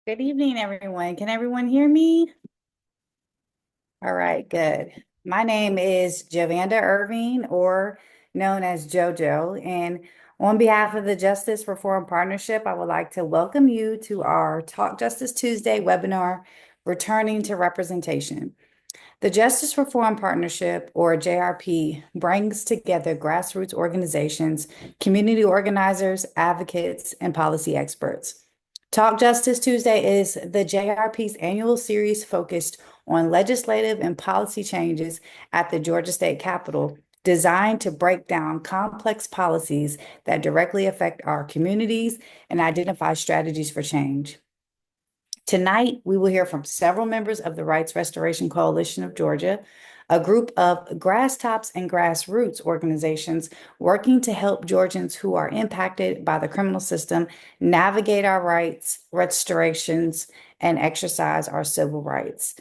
Good evening, everyone. Can everyone hear me? All right, good. My name is Javanda Irving, or known as JoJo, and on behalf of the Justice Reform Partnership, I would like to welcome you to our Talk Justice Tuesday webinar, Returning to Representation. The Justice Reform Partnership, or JRP, brings together grassroots organizations, community organizers, advocates, and policy experts. Talk Justice Tuesday is the JRP's annual series focused on legislative and policy changes at the Georgia State Capitol, designed to break down complex policies that directly affect our communities and identify strategies for change. Tonight, we will hear from several members of the Rights Restoration Coalition of Georgia, a group of grasstops and grassroots organizations working to help Georgians who are impacted by the criminal system navigate our rights, restorations, and exercise our civil rights.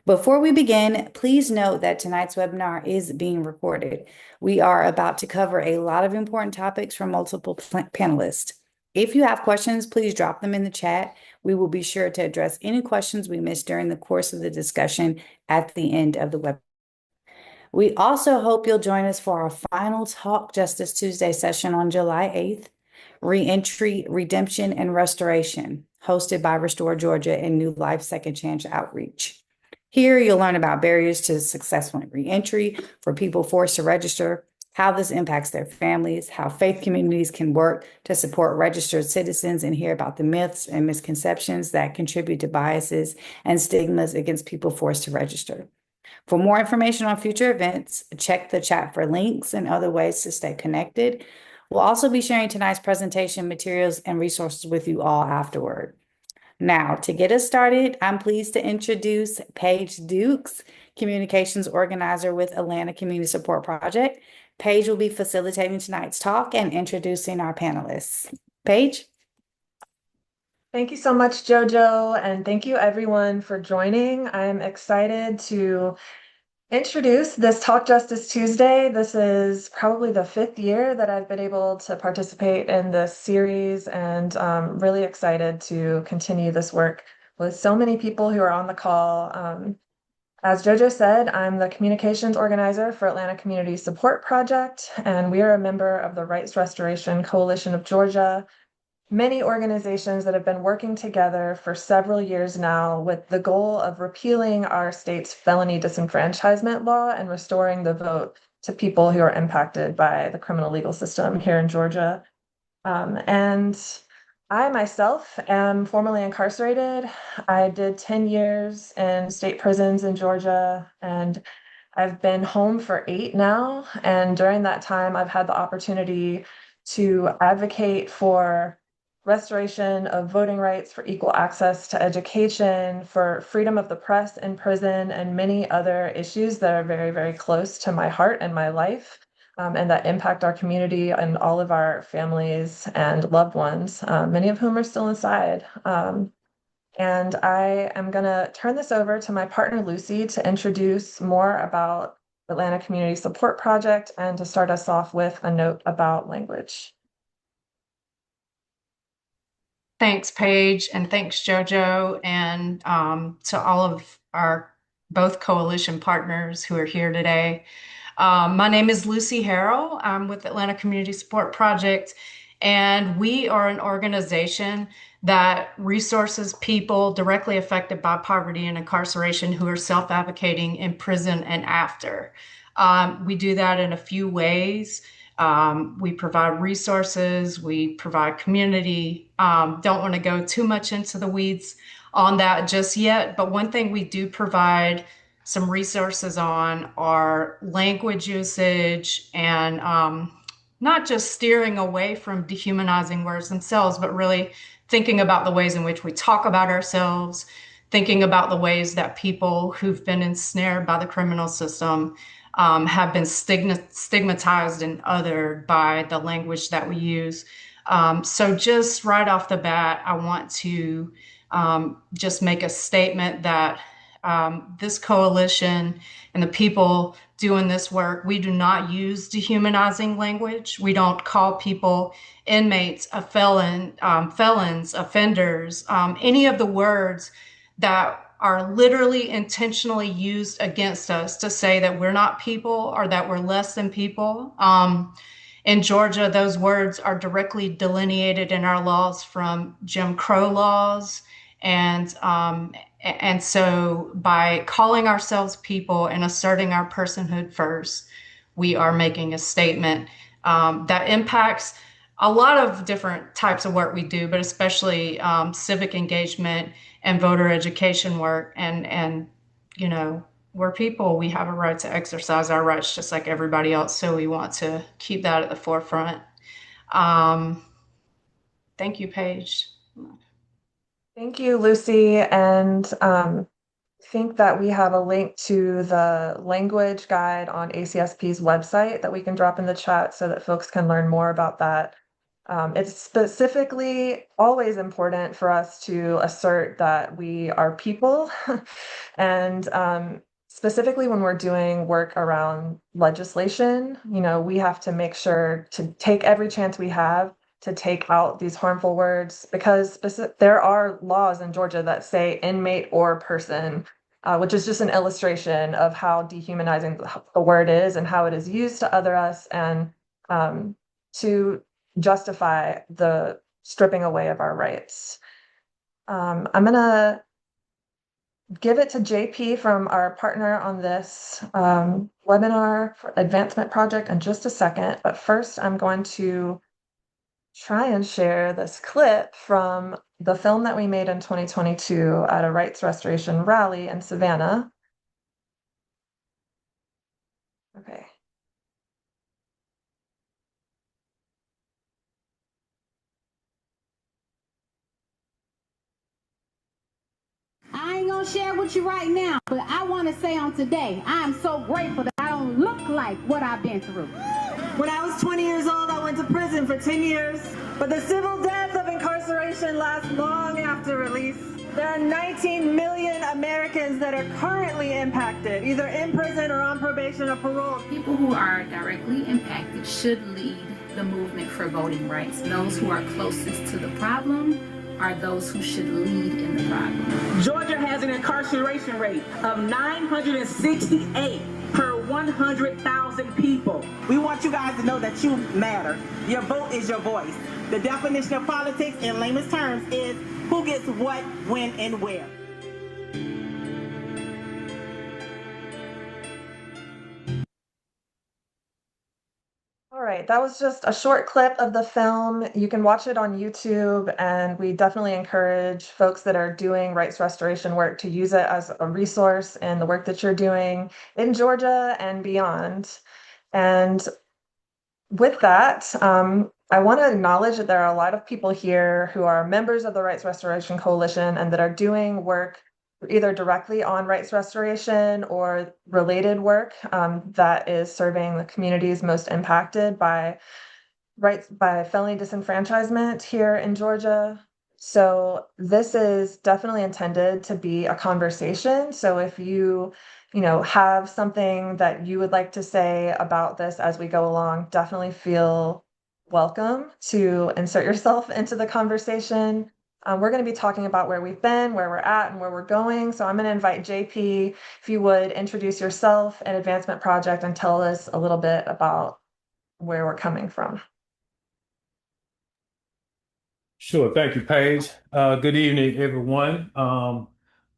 Before we begin, please note that tonight's webinar is being recorded. We are about to cover a lot of important topics from multiple panelists. If you have questions, please drop them in the chat. We will be sure to address any questions we missed during the course of the discussion at the end of the webinar. We also hope you'll join us for our final Talk Justice Tuesday session on July 8th, Reentry, Redemption, and Restoration, hosted by Restore Georgia and New Life Second Chance Outreach. Here, you'll learn about barriers to successful reentry for people forced to register, how this impacts their families, how faith communities can work to support registered citizens, and hear about the myths and misconceptions that contribute to biases and stigmas against people forced to register. For more information on future events, check the chat for links and other ways to stay connected. We'll also be sharing tonight's presentation materials and resources with you all afterward. Now, to get us started, I'm pleased to introduce Paige Dukes, Communications Organizer with Atlanta Community Support Project. Paige will be facilitating tonight's talk and introducing our panelists. Paige? Thank you so much, JoJo, and thank you everyone for joining. I'm excited to introduce this Talk Justice Tuesday. This is probably the 5th year that I've been able to participate in this series, and really excited to continue this work with so many people who are on the call. As JoJo said, I'm the communications organizer for Atlanta Community Support Project, and we are a member of the Rights Restoration Coalition of Georgia. Many organizations that have been working together for several years now with the goal of repealing our state's felony disenfranchisement law and restoring the vote to people who are impacted by the criminal legal system here in Georgia. And I myself am formerly incarcerated. I did 10 years in state prisons in Georgia, and I've been home for 8 now. And during that time, I've had the opportunity to advocate for restoration of voting rights, for equal access to education, for freedom of the press in prison, and many other issues that are very, very close to my heart and my life, and that impact our community and all of our families and loved ones, many of whom are still inside. And I am going to turn this over to my partner, Lucy, to introduce more about Atlanta Community Support Project and to start us off with a note about language. Thanks, Paige, and thanks, JoJo, and to all of our both coalition partners who are here today. My name is Lucy Harrell. I'm with Atlanta Community Support Project, and we are an organization that resources people directly affected by poverty and incarceration who are self-advocating in prison and after. We do that in a few ways. We provide resources, we provide community. Don't want to go too much into the weeds on that just yet, but one thing we do provide some resources on are language usage and not just steering away from dehumanizing words themselves, but really thinking about the ways in which we talk about ourselves, thinking about the ways that people who've been ensnared by the criminal system have been stigmatized and othered by the language that we use. So just right off the bat, I want to just make a statement that This coalition and the people doing this work, we do not use dehumanizing language. We don't call people inmates, a felon, felons, offenders, any of the words that are literally intentionally used against us to say that we're not people or that we're less than people. In Georgia, those words are directly delineated in our laws from Jim Crow laws. And so by calling ourselves people and asserting our personhood first, we are making a statement that impacts a lot of different types of work we do, but especially civic engagement and voter education work. And you know, we're people. We have a right to exercise our rights just like everybody else. So we want to keep that at the forefront. Um, Thank you, Paige. Thank you, Lucy. And I think that we have a link to the language guide on ACSP's website that we can drop in the chat so that folks can learn more about that. It's specifically always important for us to assert that we are people. And specifically when we're doing work around legislation, you know, we have to make sure to take every chance we have to take out these harmful words because there are laws in Georgia that say inmate or person, which is just an illustration of how dehumanizing the word is and how it is used to other us and to justify the stripping away of our rights. I'm gonna give it to JP from our partner on this webinar for Advancement Project in just a second, but first I'm going to try and share this clip from the film that we made in 2022 at a rights restoration rally in Savannah. Okay. I ain't gonna share with you right now, but I want to say on today, I am so grateful that I don't look like what I've been through. When I was 20 years old, I went to prison for 10 years, but the civil death of incarceration lasts long after release. There are 19 million Americans that are currently impacted, either in prison or on probation or parole. People who are directly impacted should lead the movement for voting rights. Those who are closest to the problem are those who should lead in the problem. Georgia has an incarceration rate of 968 per 100,000 people. We want you guys to know that you matter. Your vote is your voice. The definition of politics in layman's terms is who gets what, when, and where. All right, that was just a short clip of the film. You can watch it on YouTube, and we definitely encourage folks that are doing rights restoration work to use it as a resource in the work that you're doing in Georgia and beyond. And with that, I want to acknowledge that there are a lot of people here who are members of the Rights Restoration Coalition and that are doing work either directly on rights restoration or related work that is serving the communities most impacted by felony disenfranchisement here in Georgia. So this is definitely intended to be a conversation. So if you have something that you would like to say about this as we go along, definitely feel welcome to insert yourself into the conversation. We're going to be talking about where we've been, where we're at, and where we're going. So I'm going to invite JP, if you would introduce yourself and Advancement Project and tell us a little bit about where we're coming from. Sure. Thank you, Paige. Good evening, everyone.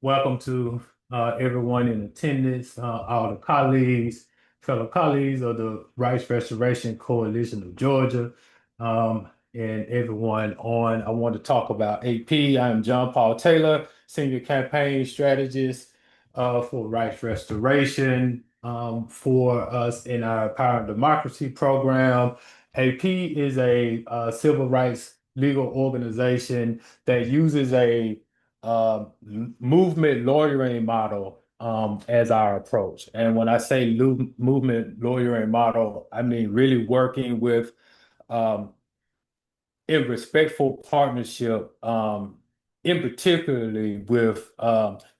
Welcome to everyone in attendance, all the fellow colleagues of the Rights Restoration Coalition of Georgia, and everyone on. I want to talk about AP. I'm John Paul Taylor, Senior Campaign Strategist for Rights Restoration for us in our Power and Democracy program. AP is a civil rights legal organization that uses a movement lawyering model as our approach. And when I say movement lawyering model, I mean really working with in respectful partnership in particularly with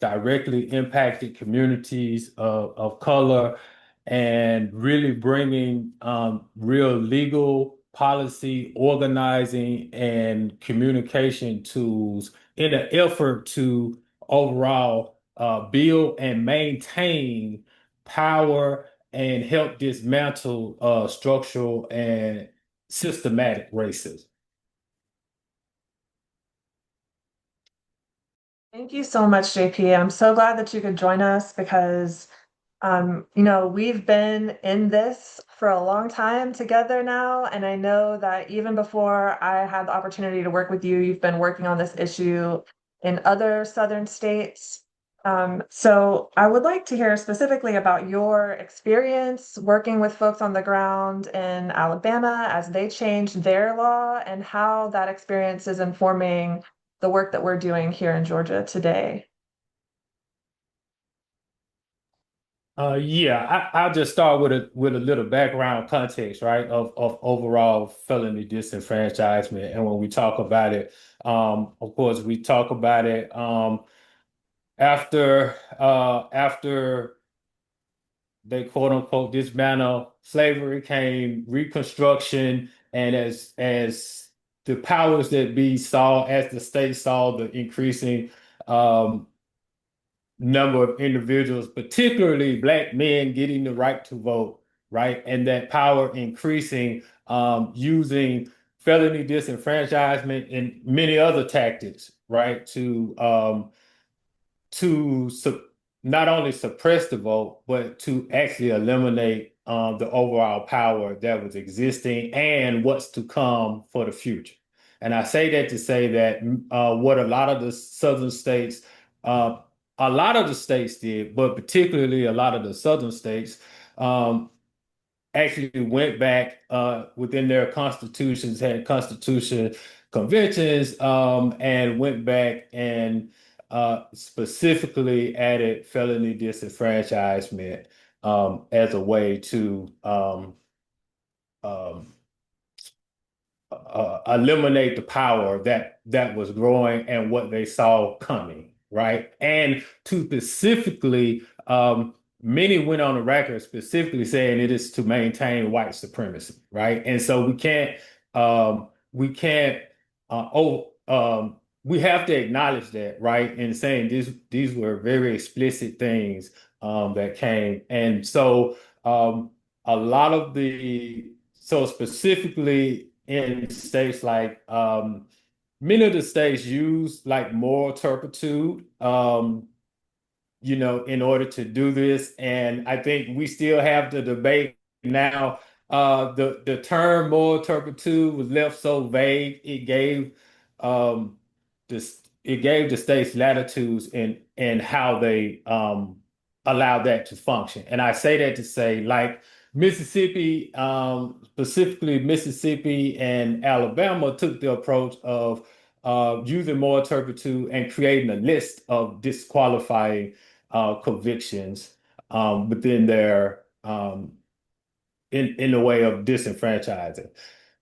directly impacted communities of color, and really bringing real legal policy, organizing, and communication tools in an effort to overall build and maintain power and help dismantle structural and systematic racism. Thank you so much, JP. I'm so glad that you could join us because, we've been in this for a long time together now. And I know that even before I had the opportunity to work with you, you've been working on this issue in other Southern states. So I would like to hear specifically about your experience working with folks on the ground in Alabama as they changed their law and how that experience is informing the work that we're doing here in Georgia today. I'll just start with a little background context, right, of overall felony disenfranchisement. And when we talk about it, of course, we talk about it after they quote unquote dismantle slavery, came Reconstruction, and as the powers that be saw, as the state saw the increasing number of individuals, particularly Black men, getting the right to vote, right? And that power increasing, using felony disenfranchisement and many other tactics, right? To not only suppress the vote, but to actually eliminate the overall power that was existing and what's to come for the future. And I say that to say that what a lot of the southern states, a lot of the states did, but particularly a lot of the southern states, actually went back within their constitutions, had constitution conventions, and went back and specifically added felony disenfranchisement as a way to eliminate the power that was growing and what they saw coming, right? And to specifically, many went on the record specifically saying it is to maintain white supremacy, right? And so we can't, we have to acknowledge that, right? And saying these were very explicit things that came, and so a lot of so specifically in states like many of the states use like moral turpitude, in order to do this. And I think we still have the debate now. The term moral turpitude was left so vague. It gave the states latitudes in how they allowed that to function. And I say that to say, like Mississippi, specifically Mississippi and Alabama, took the approach of using moral turpitude and creating a list of disqualifying convictions within their in the way of disenfranchising.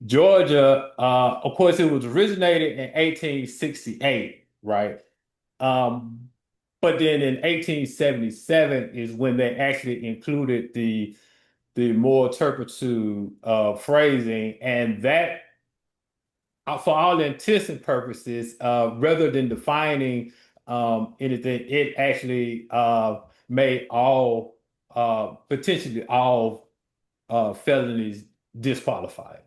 Georgia, of course, it was originated in 1868, right? But then in 1877 is when they actually included the moral turpitude phrasing, and that, for all intents and purposes, rather than defining anything, it actually made potentially all felonies disqualified.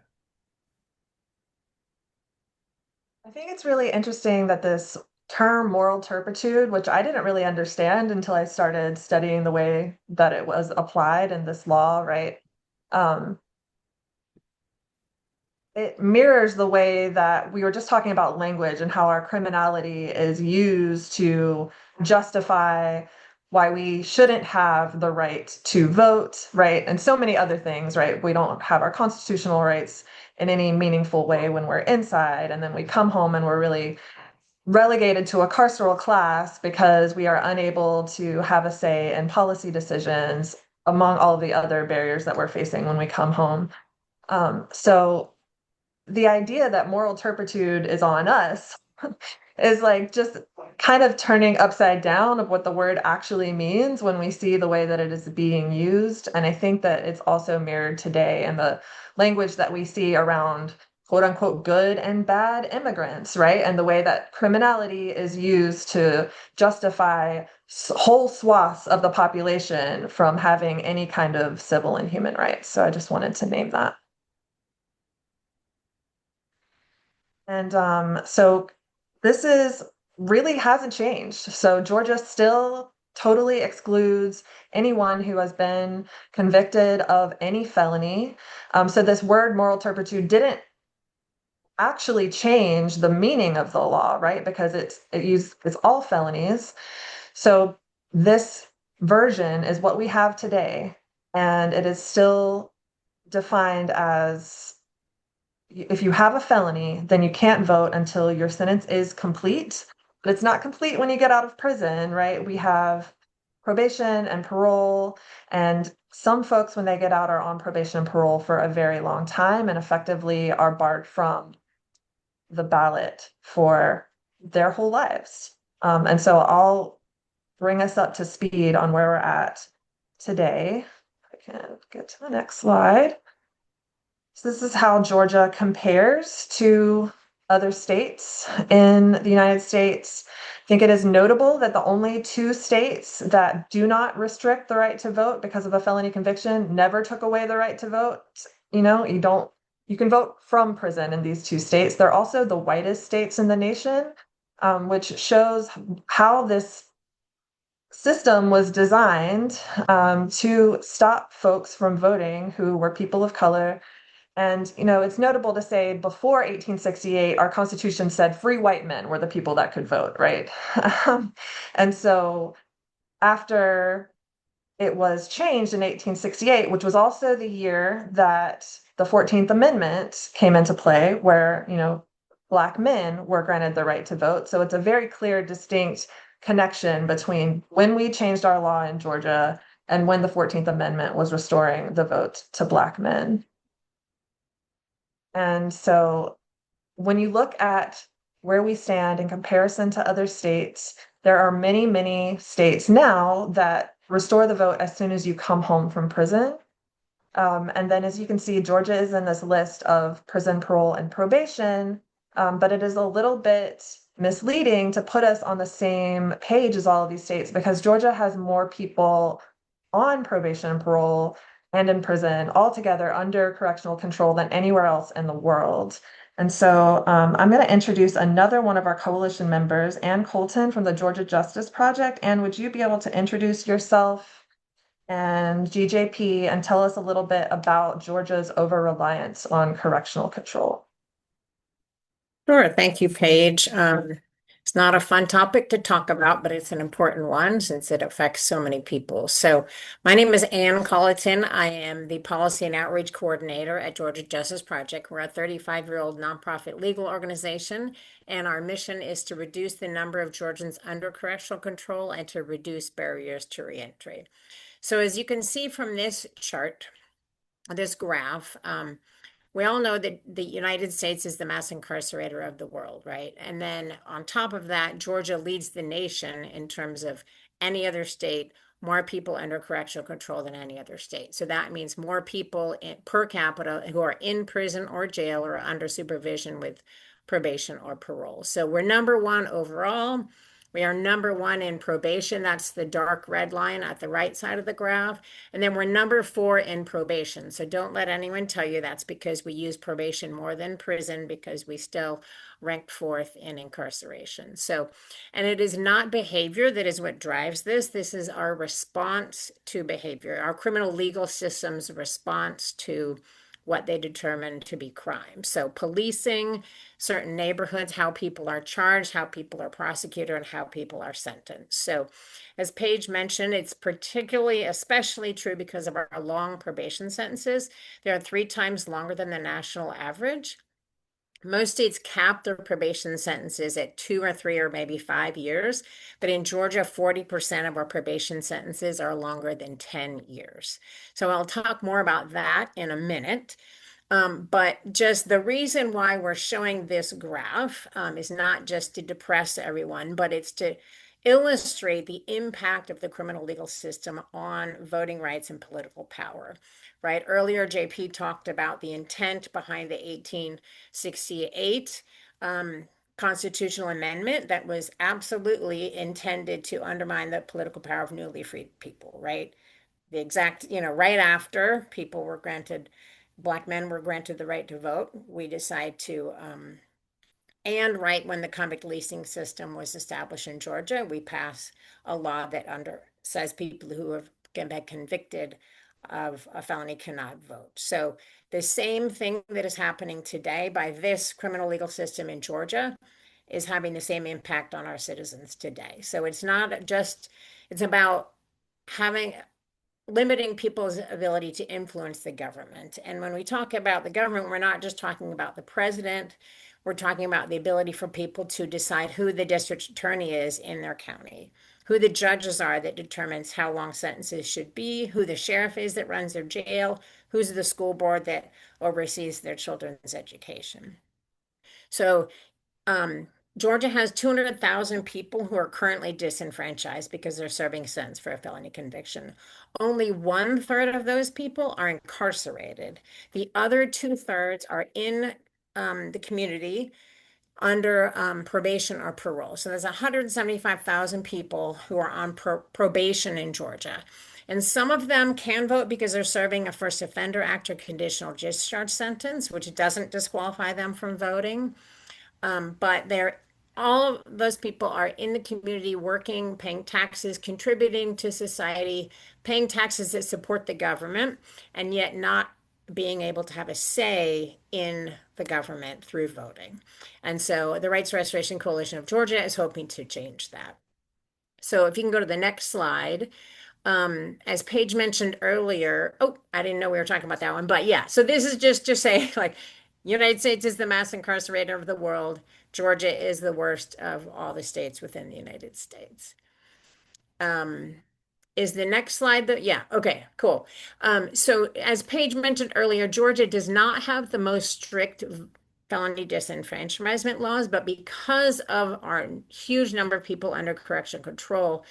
I think it's really interesting that this term moral turpitude, which I didn't really understand until I started studying the way that it was applied in this law, right? It mirrors the way that we were just talking about language and how our criminality is used to justify why we shouldn't have the right to vote, right? And so many other things, right? We don't have our constitutional rights in any meaningful way when we're inside, and then we come home and we're really relegated to a carceral class because we are unable to have a say in policy decisions, among all of the other barriers that we're facing when we come home. So the idea that moral turpitude is on us is like just kind of turning upside down of what the word actually means when we see the way that it is being used. And I think that it's also mirrored today in the language that we see around quote unquote good and bad immigrants, right? And the way that criminality is used to justify whole swaths of the population from having any kind of civil and human rights. So I just wanted to name that. And so this is really hasn't changed. So Georgia still totally excludes anyone who has been convicted of any felony. So this word moral turpitude didn't actually change the meaning of the law, right? Because it's all felonies. So this version is what we have today, and it is still defined as if you have a felony, then you can't vote until your sentence is complete. But it's not complete when you get out of prison, right? We have probation and parole, and some folks, when they get out, are on probation and parole for a very long time and effectively are barred from the ballot for their whole lives. And so I'll bring us up to speed on where we're at today. I can get to the next slide. So this is how Georgia compares to other states in the United States. I think it is notable that the only two states that do not restrict the right to vote because of a felony conviction never took away the right to vote. You can vote from prison in these two states. They're also the whitest states in the nation, which shows how this system was designed to stop folks from voting who were people of color. And, it's notable to say before 1868, our Constitution said free white men were the people that could vote, right? And so after it was changed in 1868, which was also the year that the 14th Amendment came into play, where, Black men were granted the right to vote. So it's a very clear, distinct connection between when we changed our law in Georgia and when the 14th Amendment was restoring the vote to Black men. And so when you look at where we stand in comparison to other states, there are many, many states now that restore the vote as soon as you come home from prison. And then as you can see, Georgia is in this list of prison, parole, and probation, but it is a little bit misleading to put us on the same page as all of these states because Georgia has more people on probation and parole and in prison altogether under correctional control than anywhere else in the world. And so I'm going to introduce another one of our coalition members, Ann Colton from the Georgia Justice Project. Ann, would you be able to introduce yourself and GJP and tell us a little bit about Georgia's over-reliance on correctional control? Sure. Thank you, Paige. It's not a fun topic to talk about, but it's an important one since it affects so many people. So my name is Ann Colleton. I am the Policy and Outreach Coordinator at Georgia Justice Project. We're a 35-year-old nonprofit legal organization, and our mission is to reduce the number of Georgians under correctional control and to reduce barriers to reentry. So as you can see from this chart, this graph, we all know that the United States is the mass incarcerator of the world, right? And then on top of that, Georgia leads the nation in terms of any other state, more people under correctional control than any other state. So that means more people per capita who are in prison or jail or under supervision with probation or parole. So we're number one overall. We are number one in probation. That's the dark red line at the right side of the graph. And then we're number 4 in probation. So don't let anyone tell you that's because we use probation more than prison, because we still ranked 4th in incarceration. So, and it is not behavior that is what drives this. This is our response to behavior, our criminal legal system's response to what they determine to be crime. So policing certain neighborhoods, how people are charged, how people are prosecuted, and how people are sentenced. So as Paige mentioned, it's especially true because of our long probation sentences. They are 3 times longer than the national average. Most states cap their probation sentences at 2 or 3 or maybe 5 years, but in Georgia, 40% of our probation sentences are longer than 10 years. So I'll talk more about that in a minute. But just the reason why we're showing this graph is not just to depress everyone, but it's to illustrate the impact of the criminal legal system on voting rights and political power, right? Earlier, JP talked about the intent behind the 1868 constitutional amendment that was absolutely intended to undermine the political power of newly freed people, right? The exact, right after Black men were granted the right to vote, we decide to, and right when the convict leasing system was established in Georgia, we pass a law that says people who have been convicted of a felony cannot vote. So the same thing that is happening today by this criminal legal system in Georgia is having the same impact on our citizens today. So it's not just, it's about limiting people's ability to influence the government. And when we talk about the government, we're not just talking about the president. We're talking about the ability for people to decide who the district attorney is in their county, who the judges are that determines how long sentences should be, who the sheriff is that runs their jail, who's the school board that oversees their children's education. So Georgia has 200,000 people who are currently disenfranchised because they're serving sentence for a felony conviction. Only 1/3 of those people are incarcerated. The other 2/3 are in the community under probation or parole. So there's 175,000 people who are on probation in Georgia. And some of them can vote because they're serving a First Offender Act or conditional discharge sentence, which doesn't disqualify them from voting. But all of those people are in the community working, paying taxes, contributing to society, paying taxes that support the government, and yet not being able to have a say in the government through voting. And so the Rights Restoration Coalition of Georgia is hoping to change that. So if you can go to the next slide. As Paige mentioned earlier, I didn't know we were talking about that one, but yeah, so this is just to say, like, United States is the mass incarcerator of the world. Georgia is the worst of all the states within the United States. Is the next slide yeah, okay, cool. So as Paige mentioned earlier, Georgia does not have the most strict felony disenfranchisement laws, but because of our huge number of people under correction control,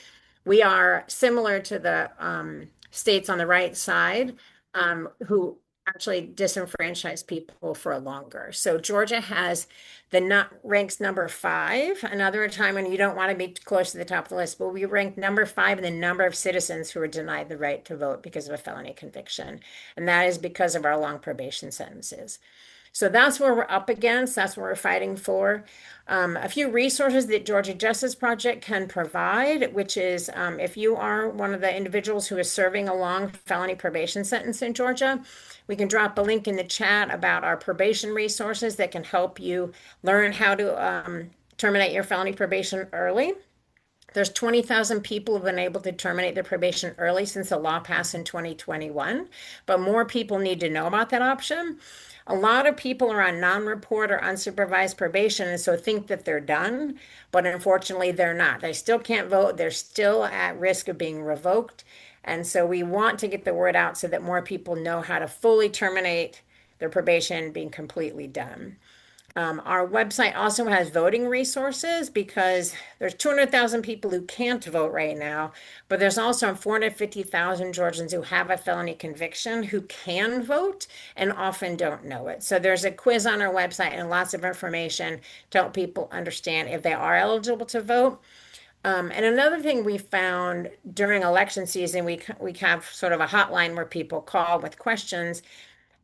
we are similar to the states on the right side who actually disenfranchise people for longer. So Georgia has ranks number 5. Another time when you don't want to be close to the top of the list, but we rank number 5 in the number of citizens who are denied the right to vote because of a felony conviction. And that is because of our long probation sentences. So that's where we're up against. That's what we're fighting for. A few resources that Georgia Justice Project can provide, which is if you are one of the individuals who is serving a long felony probation sentence in Georgia, we can drop a link in the chat about our probation resources that can help you learn how to terminate your felony probation early. There's 20,000 people who've been able to terminate their probation early since the law passed in 2021, but more people need to know about that option. A lot of people are on non-report or unsupervised probation and so think that they're done, but unfortunately they're not. They still can't vote. They're still at risk of being revoked. And so we want to get the word out so that more people know how to fully terminate their probation being completely done. Our website also has voting resources because there's 200,000 people who can't vote right now, but there's also 450,000 Georgians who have a felony conviction who can vote and often don't know it. So there's a quiz on our website and lots of information to help people understand if they are eligible to vote. And another thing we found during election season, we have sort of a hotline where people call with questions.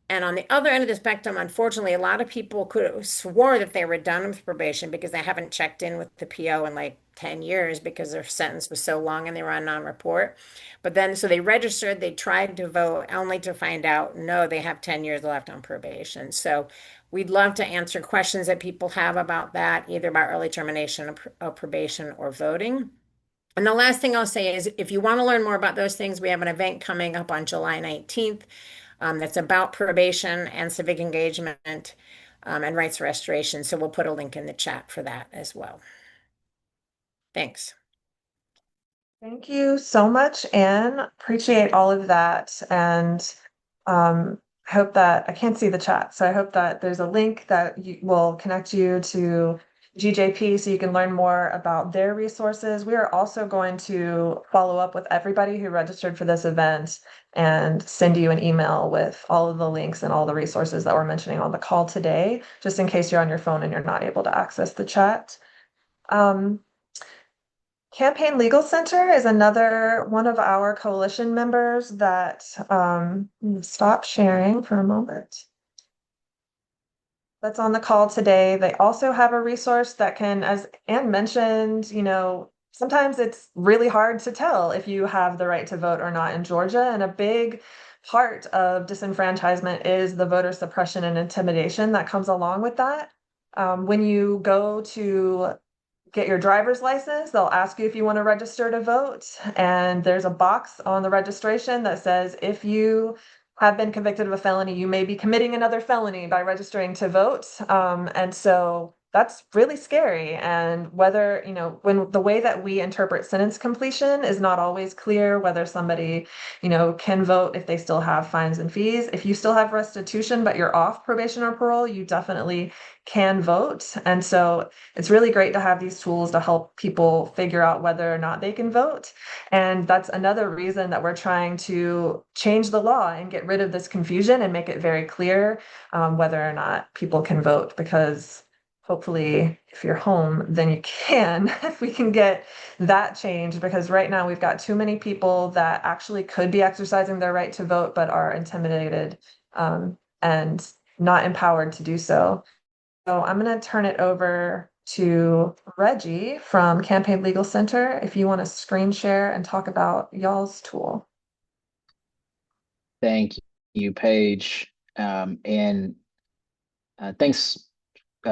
And on the other end of the spectrum, unfortunately, a lot of people could have swore that they were done with probation because they haven't checked in with the PO in like 10 years because their sentence was so long and they were on non-report. But then, so they registered, they tried to vote only to find out, no, they have 10 years left on probation. So we'd love to answer questions that people have about that, either about early termination of probation or voting. And the last thing I'll say is if you want to learn more about those things, we have an event coming up on July 19th. That's about probation and civic engagement and rights restoration. So we'll put a link in the chat for that as well. Thanks. Thank you so much, Anne. Appreciate all of that. And I hope that I can't see the chat, so I hope that there's a link that will connect you to GJP so you can learn more about their resources. We are also going to follow up with everybody who registered for this event and send you an email with all of the links and all the resources that we're mentioning on the call today, just in case you're on your phone and you're not able to access the chat. Campaign Legal Center is another one of our coalition members that stop sharing for a moment. That's on the call today. They also have a resource that can, as Anne mentioned, sometimes it's really hard to tell if you have the right to vote or not in Georgia. And a big part of disenfranchisement is the voter suppression and intimidation that comes along with that. When you go to get your driver's license, they'll ask you if you want to register to vote. And there's a box on the registration that says, if you have been convicted of a felony, you may be committing another felony by registering to vote. And so that's really scary. And whether, when the way that we interpret sentence completion is not always clear whether somebody, can vote if they still have fines and fees. If you still have restitution, but you're off probation or parole, you definitely can vote. And so it's really great to have these tools to help people figure out whether or not they can vote. And that's another reason that we're trying to change the law and get rid of this confusion and make it very clear whether or not people can vote, because hopefully if you're home, then you can, if we can get that changed, because right now we've got too many people that actually could be exercising their right to vote, but are intimidated and not empowered to do so. So I'm going to turn it over to Reggie from Campaign Legal Center if you want to screen share and talk about y'all's tool. Thank you, Paige. And thanks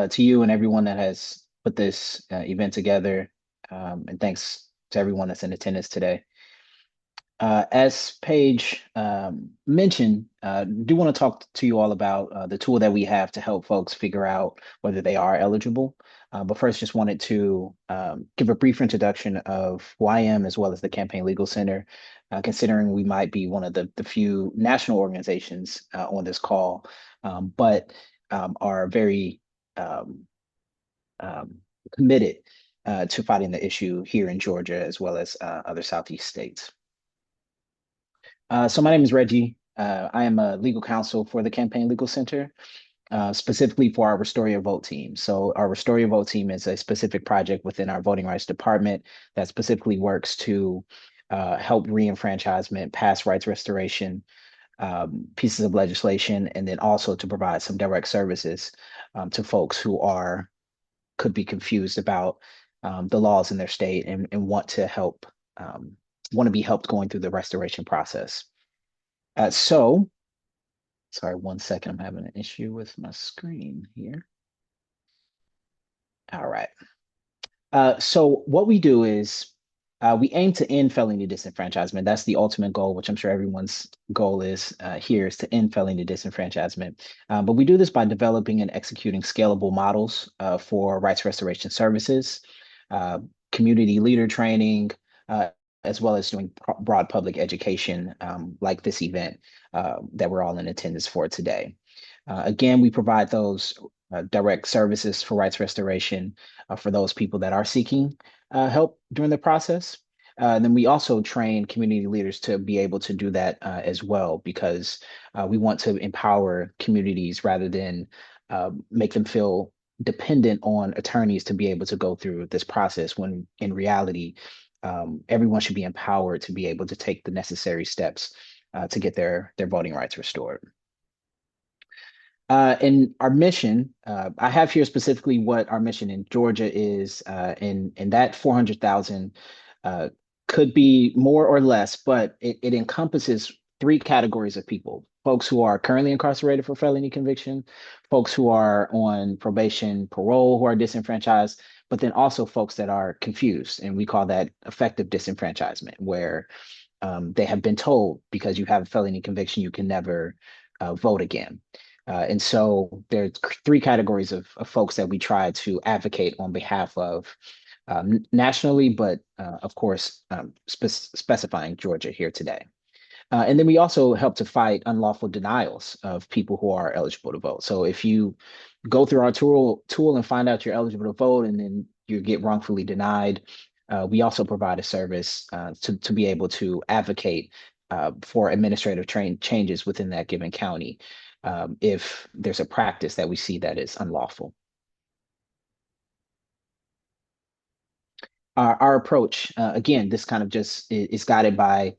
to you and everyone that has put this event together. And thanks to everyone that's in attendance today. As Paige mentioned, do want to talk to you all about the tool that we have to help folks figure out whether they are eligible. But first, just wanted to give a brief introduction of who I am, as well as the Campaign Legal Center, considering we might be one of the few national organizations on this call, but are very committed to fighting the issue here in Georgia, as well as other Southeast states. So my name is Reggie. I am a legal counsel for the Campaign Legal Center, specifically for our Restore Your Vote team. So our Restore Your Vote team is a specific project within our voting rights department that specifically works to help re-enfranchisement, pass rights restoration, pieces of legislation, and then also to provide some direct services to folks who could be confused about the laws in their state and want to help, want to be helped going through the restoration process. So, sorry, 1 second, I'm having an issue with my screen here. All right. So what we do is we aim to end felony disenfranchisement. That's the ultimate goal, which I'm sure everyone's goal is here, is to end felony disenfranchisement. But we do this by developing and executing scalable models for rights restoration services, community leader training, as well as doing broad public education like this event that we're all in attendance for today. Again, we provide those direct services for rights restoration for those people that are seeking help during the process. Then we also train community leaders to be able to do that as well, because we want to empower communities rather than make them feel dependent on attorneys to be able to go through this process, when in reality, everyone should be empowered to be able to take the necessary steps to get their voting rights restored. And our mission, I have here specifically what our mission in Georgia is, and that 400,000 could be more or less, but it encompasses 3 categories of people: folks who are currently incarcerated for felony conviction, folks who are on probation, parole, who are disenfranchised, but then also folks that are confused. And we call that effective disenfranchisement, where they have been told, because you have a felony conviction, you can never vote again. And so there's 3 categories of folks that we try to advocate on behalf of nationally, but of course, specifying Georgia here today. And then we also help to fight unlawful denials of people who are eligible to vote. So if you go through our tool and find out you're eligible to vote and then you get wrongfully denied, we also provide a service to be able to advocate for administrative changes within that given county if there's a practice that we see that is unlawful. Our approach, again, this kind of just is guided by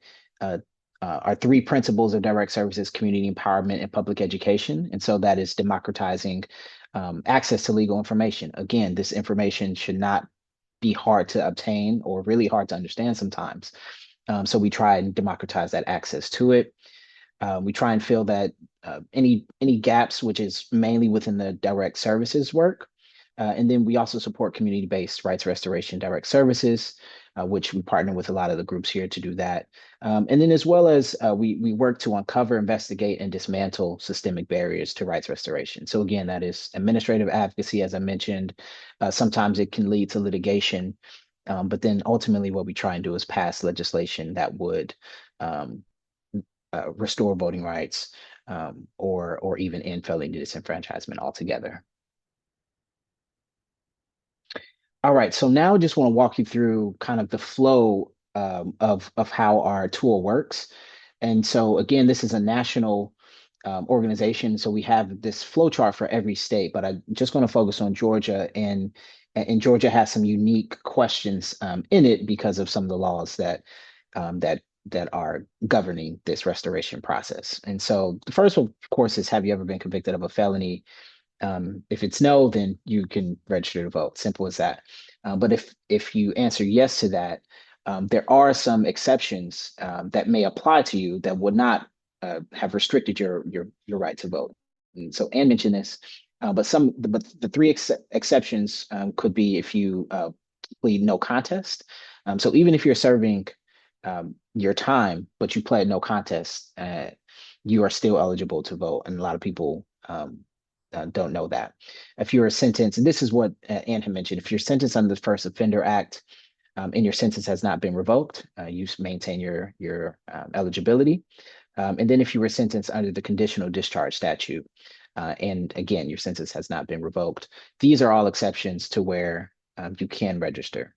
our three principles of direct services: community empowerment and public education. And so that is democratizing access to legal information. Again, this information should not be hard to obtain or really hard to understand sometimes. So we try and democratize that access to it. We try and fill that any gaps, which is mainly within the direct services work. And then we also support community-based rights restoration direct services, which we partner with a lot of the groups here to do that. And then as well as we work to uncover, investigate, and dismantle systemic barriers to rights restoration. So again, that is administrative advocacy, as I mentioned. Sometimes it can lead to litigation, but then ultimately what we try and do is pass legislation that would restore voting rights or even end felony disenfranchisement altogether. All right, so now I just want to walk you through kind of the flow of how our tool works. And so again, this is a national organization, so we have this flow chart for every state, but I'm just going to focus on Georgia, and Georgia has some unique questions in it because of some of the laws that are governing this restoration process. And so the first one, of course, is, have you ever been convicted of a felony? If it's no, then you can register to vote. Simple as that. But if you answer yes to that, there are some exceptions that may apply to you that would not have restricted your right to vote. And so Ann mentioned this, but the three exceptions could be if you plead no contest. So even if you're serving your time, but you pled no contest, you are still eligible to vote. And a lot of people don't know that. If you're sentenced, and this is what Ann had mentioned, if you're sentenced under the First Offender Act and your sentence has not been revoked, you maintain your eligibility. And then if you were sentenced under the conditional discharge statute, and again, your sentence has not been revoked, these are all exceptions to where you can register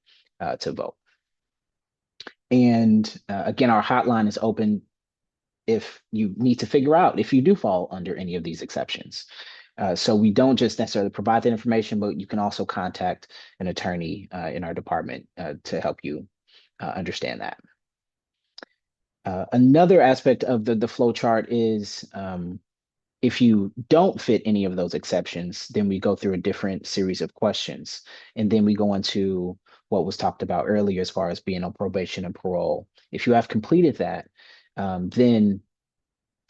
to vote. And again, our hotline is open if you need to figure out if you do fall under any of these exceptions. So we don't just necessarily provide that information, but you can also contact an attorney in our department to help you understand that. Another aspect of the flow chart is if you don't fit any of those exceptions, then we go through a different series of questions. And then we go into what was talked about earlier as far as being on probation and parole. If you have completed that, then,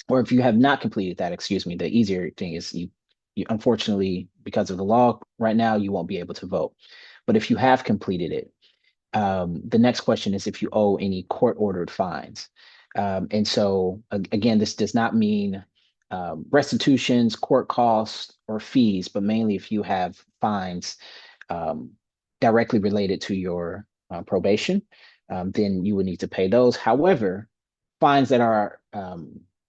or if you have not completed that, excuse me, the easier thing is you unfortunately, because of the law right now, you won't be able to vote. But if you have completed it, the next question is if you owe any court-ordered fines. And so, again, this does not mean restitutions, court costs, or fees, but mainly if you have fines directly related to your probation, then you would need to pay those. However, fines that are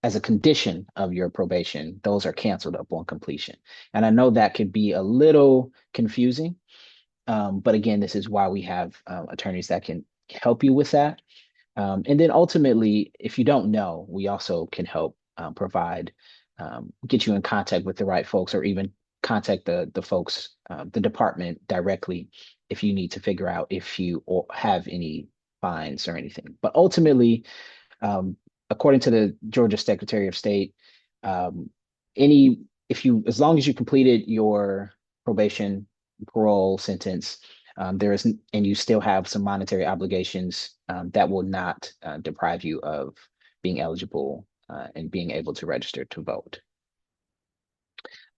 as a condition of your probation, those are canceled upon completion. And I know that could be a little confusing, but again, this is why we have attorneys that can help you with that. And then ultimately, if you don't know, we also can help provide, get you in contact with the right folks, or even contact the folks, the department directly if you need to figure out if you have any fines or anything. But ultimately, according to the Georgia Secretary of State, as long as you completed your probation, parole sentence, and you still have some monetary obligations, that will not deprive you of being eligible and being able to register to vote.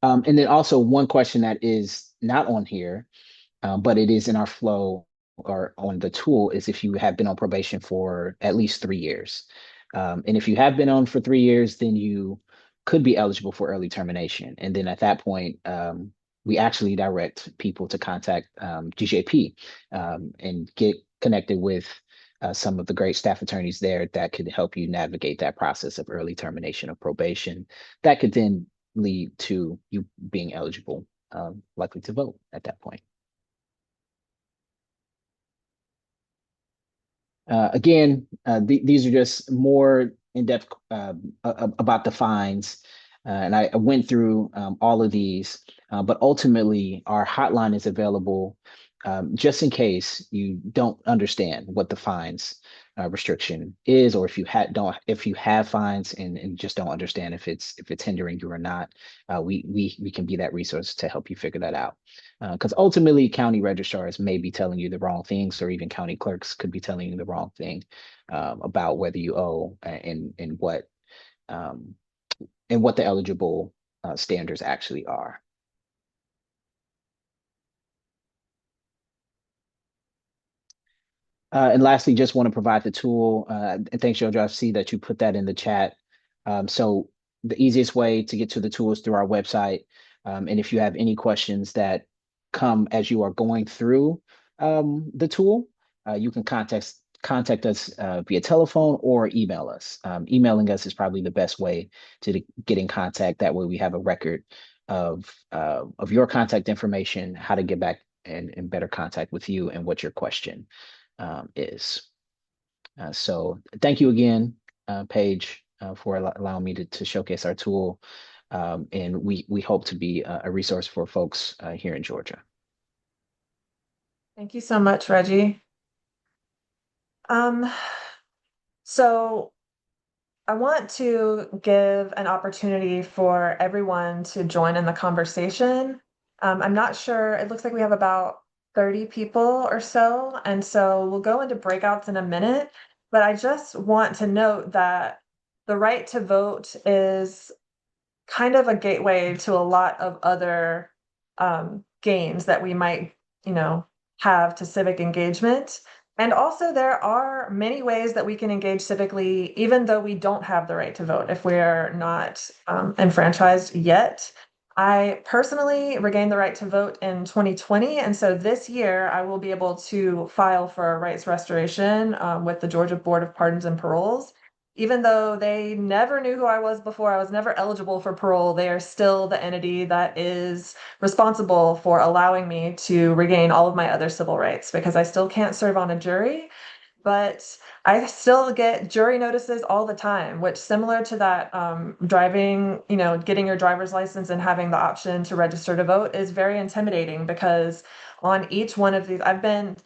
And then also one question that is not on here, but it is in our flow or on the tool, is if you have been on probation for at least 3 years. And if you have been on for 3 years, then you could be eligible for early termination. And then at that point, we actually direct people to contact GJP and get connected with some of the great staff attorneys there that could help you navigate that process of early termination of probation. That could then lead to you being eligible, likely to vote at that point. Again, these are just more in-depth about the fines. And I went through all of these, but ultimately our hotline is available just in case you don't understand what the fines restriction is, or if you have fines and just don't understand if it's hindering you or not, we can be that resource to help you figure that out. Because ultimately, county registrars may be telling you the wrong things, or even county clerks could be telling you the wrong thing about whether you owe and what the eligible standards actually are. And lastly, just want to provide the tool. And thanks, Jojo. I see that you put that in the chat. So the easiest way to get to the tool is through our website. And if you have any questions that come as you are going through the tool, you can contact us via telephone or email us. Emailing us is probably the best way to get in contact. That way we have a record of your contact information, how to get back in better contact with you, and what your question is. So thank you again, Paige, for allowing me to showcase our tool. And we hope to be a resource for folks here in Georgia. Thank you so much, Reggie. So I want to give an opportunity for everyone to join in the conversation. I'm not sure, it looks like we have about 30 people or so, and so we'll go into breakouts in a minute, but I just want to note that the right to vote is kind of a gateway to a lot of other gains that we might, have to civic engagement. And also, there are many ways that we can engage civically, even though we don't have the right to vote, if we're not enfranchised yet. I personally regained the right to vote in 2020. And so this year, I will be able to file for a rights restoration with the Georgia Board of Pardons and Paroles. Even though they never knew who I was before, I was never eligible for parole, they are still the entity that is responsible for allowing me to regain all of my other civil rights, because I still can't serve on a jury, but I still get jury notices all the time, which, similar to that driving, getting your driver's license and having the option to register to vote, is very intimidating, because on each one of these, I've been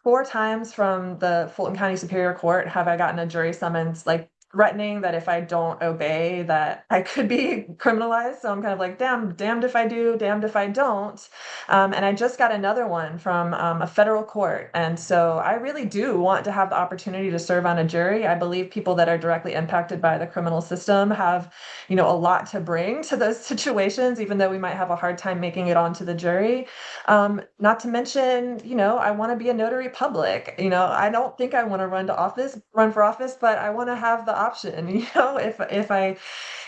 4 times from the Fulton County Superior Court have I gotten a jury summons, like threatening that if I don't obey, that I could be criminalized. So I'm kind of like, damned if I do, damned if I don't. And I just got another one from a federal court. And so I really do want to have the opportunity to serve on a jury. I believe people that are directly impacted by the criminal system have, a lot to bring to those situations, even though we might have a hard time making it onto the jury. Not to mention, I want to be a notary public. I don't think I want to run for office, but I want to have the option, if I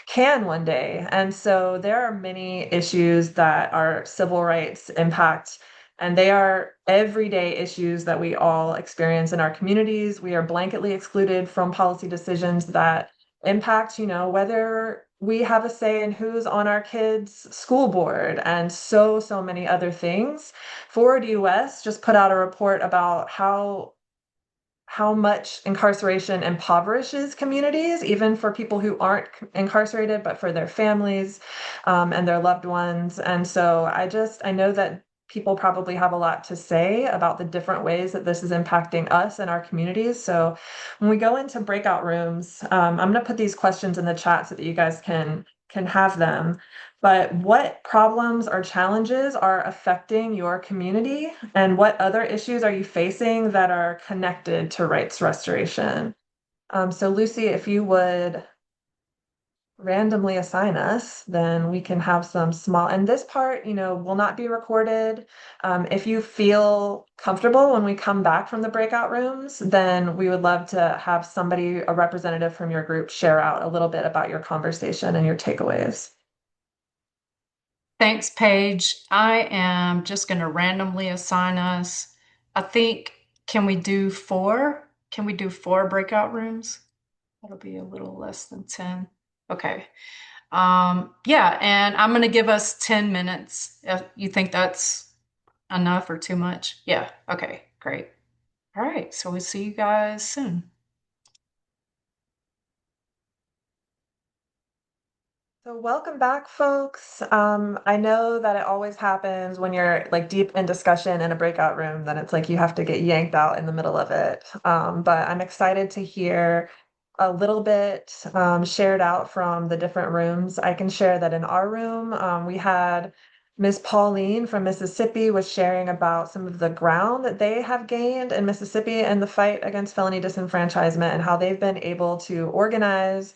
can one day. And so there are many issues that our civil rights impact, and they are everyday issues that we all experience in our communities. We are blanketly excluded from policy decisions that impact, whether we have a say in who's on our kids' school board, and so many other things. Forward US just put out a report about how much incarceration impoverishes communities, even for people who aren't incarcerated, but for their families and their loved ones. And so I know that people probably have a lot to say about the different ways that this is impacting us and our communities. So when we go into breakout rooms, I'm going to put these questions in the chat so that you guys can have them. But what problems or challenges are affecting your community, and what other issues are you facing that are connected to rights restoration? So Lucy, if you would randomly assign us, then we can have some small, and this part, will not be recorded. If you feel comfortable when we come back from the breakout rooms, then we would love to have somebody, a representative from your group, share out a little bit about your conversation and your takeaways. Thanks, Paige. I am just going to randomly assign us. I think, can we do 4? can we do 4 breakout rooms? That'll be a little less than 10. Okay. Yeah, and I'm going to give us 10 minutes. If you think that's enough or too much? Yeah. Okay, great. All right. So we'll see you guys soon. So welcome back, folks. I know that it always happens when you're like deep in discussion in a breakout room, then it's like you have to get yanked out in the middle of it. But I'm excited to hear a little bit shared out from the different rooms. I can share that in our room, we had Miss Pauline from Mississippi was sharing about some of the ground that they have gained in Mississippi in the fight against felony disenfranchisement and how they've been able to organize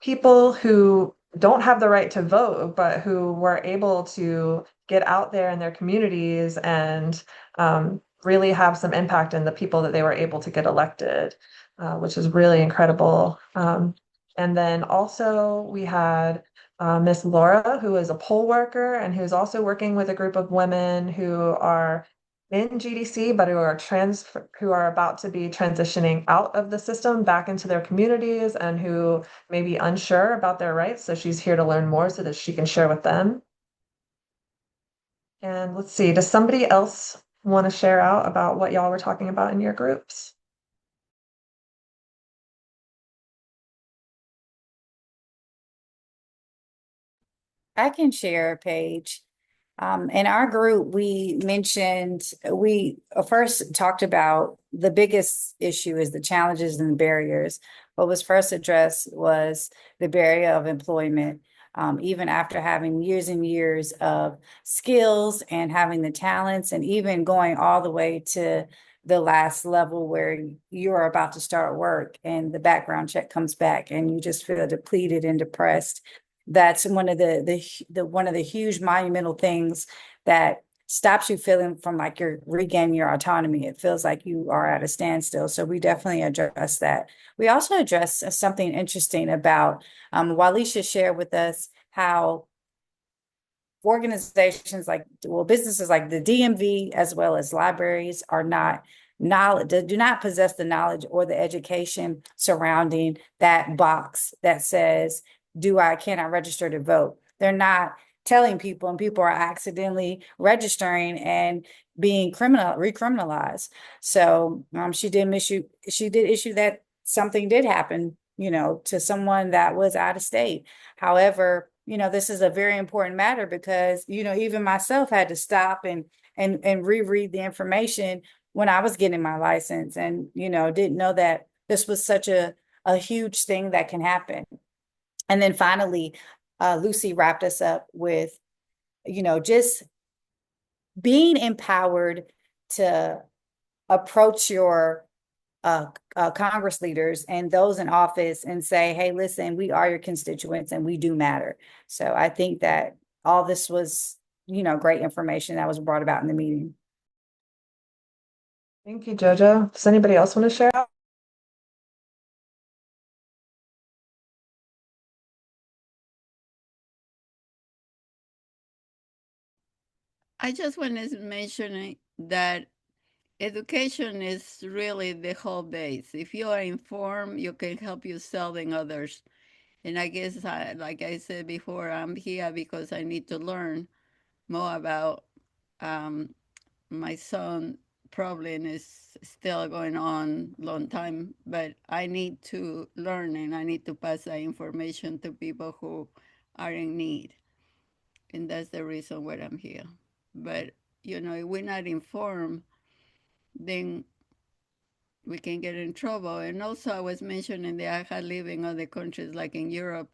people who don't have the right to vote, but who were able to get out there in their communities and really have some impact in the people that they were able to get elected, which is really incredible. And then also we had Miss Laura, who is a poll worker and who's also working with a group of women who are in GDC, but who are about to be transitioning out of the system back into their communities and who may be unsure about their rights. So she's here to learn more so that she can share with them. And let's see, does somebody else want to share out about what y'all were talking about in your groups? I can share a page. In our group, we first talked about the biggest issue is the challenges and the barriers. What was first addressed was the barrier of employment. Even after having years and years of skills and having the talents, and even going all the way to the last level where you're about to start work and the background check comes back and you just feel depleted and depressed. That's one of the huge monumental things that stops you feeling from like you're regaining your autonomy. It feels like you are at a standstill. So we definitely address that. We also address something interesting about Walisha shared with us how organizations businesses like the DMV as well as libraries are not knowledge, do not possess the knowledge or the education surrounding that box that says, can I register to vote? They're not telling people, and people are accidentally registering and being recriminalized. So she did issue that something did happen, to someone that was out of state. However, this is a very important matter because, even myself had to stop and reread the information when I was getting my license and, didn't know that this was such a huge thing that can happen. And then finally, Lucy wrapped us up with, just being empowered to approach your Congress leaders and those in office and say, hey, listen, we are your constituents and we do matter. So I think that all this was, great information that was brought about in the meeting. Thank you, JoJo. Does anybody else want to share out? I just wanted to mention that education is really the whole base. If you are informed, you can help yourself and others. And I guess, like I said before, I'm here because I need to learn more about my son problem is still going on long time, but I need to learn and I need to pass that information to people who are in need. And that's the reason why I'm here. But, if we're not informed, then we can get in trouble. And also I was mentioning that I had lived in other countries like in Europe.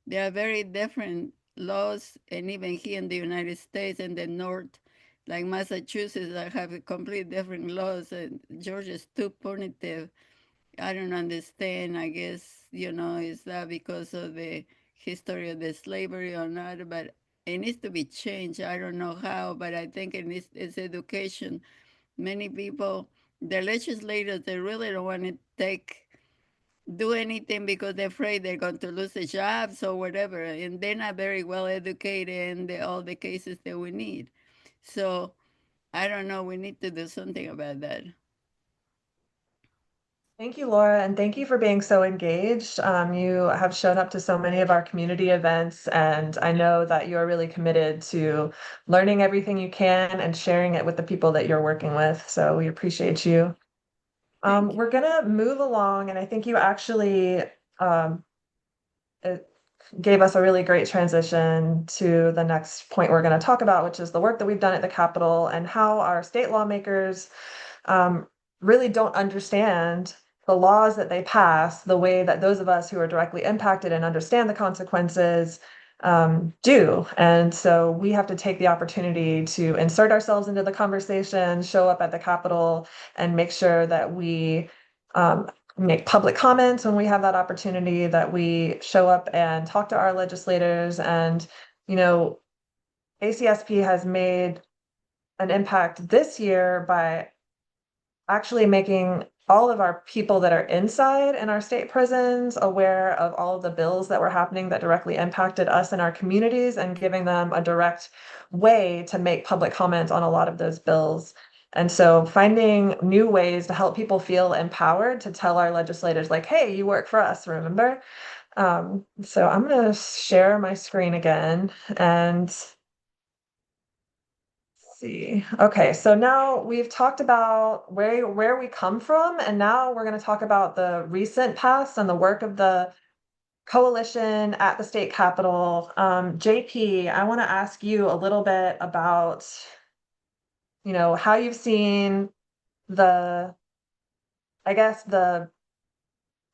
There are very different laws, and even here in the United States in the north, like Massachusetts, I have a complete different laws, and Georgia is too punitive. I don't understand. I guess, is that because of the history of the slavery or not? But it needs to be changed. I don't know how, but I think it's education. Many people, the legislators, they really don't want to do anything because they're afraid they're going to lose their jobs or whatever, and they're not very well educated in all the cases that we need. So I don't know. We need to do something about that. Thank you, Laura, and thank you for being so engaged. You have shown up to so many of our community events, and I know that you're really committed to learning everything you can and sharing it with the people that you're working with. So we appreciate you. We're gonna move along, and I think you actually it gave us a really great transition to the next point we're going to talk about, which is the work that we've done at the Capitol and how our state lawmakers really don't understand the laws that they pass the way that those of us who are directly impacted and understand the consequences do. And so we have to take the opportunity to insert ourselves into the conversation, show up at the Capitol, and make sure that we make public comments when we have that opportunity, that we show up and talk to our legislators. And, you know, ACSP has made an impact this year by actually making all of our people that are inside in our state prisons aware of all of the bills that were happening that directly impacted us and our communities, and giving them a direct way to make public comments on a lot of those bills. And so finding new ways to help people feel empowered to tell our legislators, like, hey, you work for us, remember? So I'm going to share my screen again and see. Okay, so now we've talked about where we come from, and now we're going to talk about the recent past and the work of the coalition at the state capitol. JP, I want to ask you a little bit about, how you've seen the, I guess, the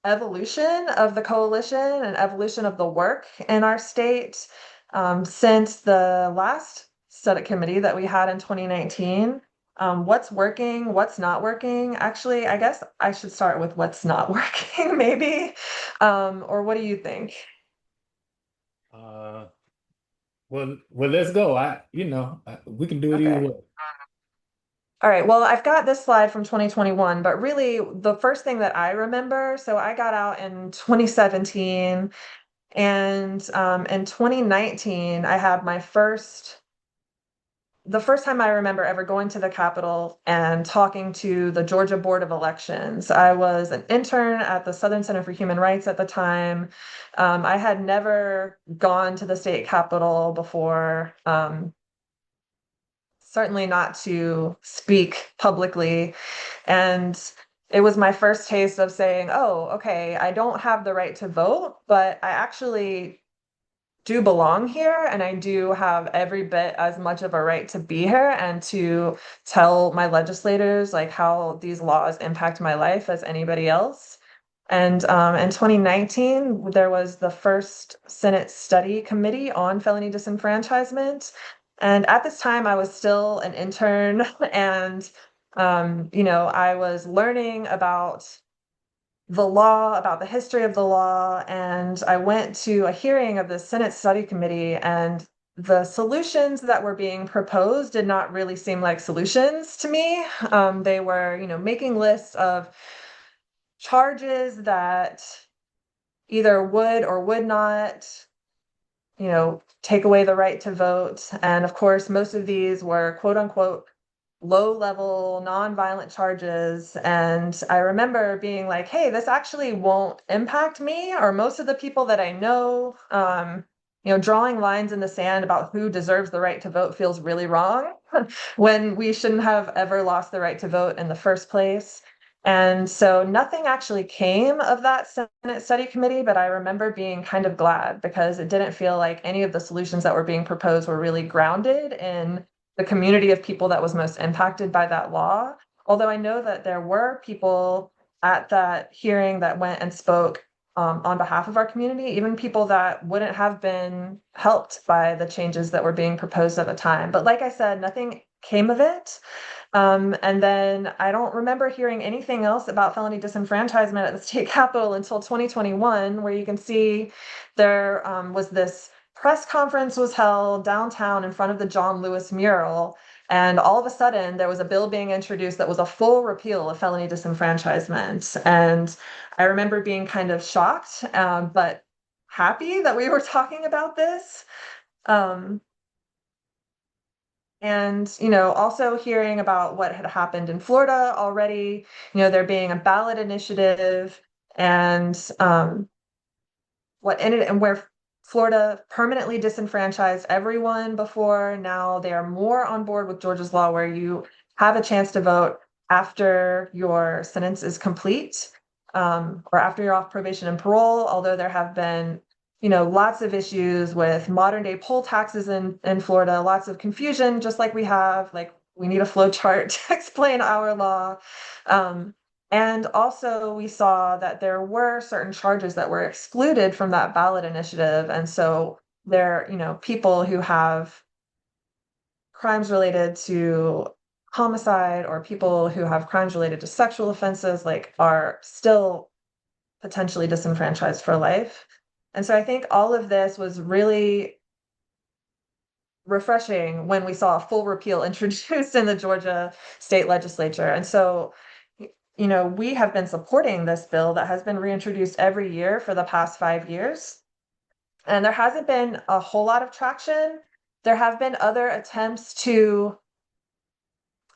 evolution of the coalition and evolution of the work in our state since the last Senate committee that we had in 2019. What's working, what's not working? Actually, I guess I should start with what's not working, maybe. Or what do you think? Well, let's go. We can do it either Okay. way. All right, well, I've got this slide from 2021, but really the first thing that I remember, so I got out in 2017, and in 2019, I had the first time I remember ever going to the Capitol and talking to the Georgia Board of Elections. I was an intern at the Southern Center for Human Rights at the time. I had never gone to the state Capitol before, certainly not to speak publicly. And it was my first taste of saying, oh, okay, I don't have the right to vote, but I actually do belong here, and I do have every bit as much of a right to be here and to tell my legislators like how these laws impact my life as anybody else. And in 2019, there was the first Senate study committee on felony disenfranchisement. And at this time, I was still an intern, and I was learning about the law, about the history of the law, and I went to a hearing of the Senate Study Committee, and the solutions that were being proposed did not really seem like solutions to me. They were, making lists of charges that either would or would not, take away the right to vote. And of course, most of these were quote unquote low-level, non-violent charges. And I remember being like, hey, this actually won't impact me or most of the people that I know. Drawing lines in the sand about who deserves the right to vote feels really wrong when we shouldn't have ever lost the right to vote in the first place. And so nothing actually came of that Senate study committee, but I remember being kind of glad because it didn't feel like any of the solutions that were being proposed were really grounded in the community of people that was most impacted by that law. Although I know that there were people at that hearing that went and spoke on behalf of our community, even people that wouldn't have been helped by the changes that were being proposed at the time. But like I said, nothing came of it. And then I don't remember hearing anything else about felony disenfranchisement at the state capitol until 2021, where you can see there was this press conference was held downtown in front of the John Lewis mural. And all of a sudden, there was a bill being introduced that was a full repeal of felony disenfranchisement. And I remember being kind of shocked, but happy that we were talking about this. And, also hearing about what had happened in Florida already, there being a ballot initiative and where Florida permanently disenfranchised everyone before. Now they are more on board with Georgia's law where you have a chance to vote after your sentence is complete, or after you're off probation and parole, although there have been lots of issues with modern day poll taxes in Florida, lots of confusion, just like we need a flow chart to explain our law. And also we saw that there were certain charges that were excluded from that ballot initiative. And so there, people who have crimes related to homicide or people who have crimes related to sexual offenses, are still potentially disenfranchised for life. And so I think all of this was really refreshing when we saw a full repeal introduced in the Georgia state legislature. And so, we have been supporting this bill that has been reintroduced every year for the past 5 years. And there hasn't been a whole lot of traction. There have been other attempts to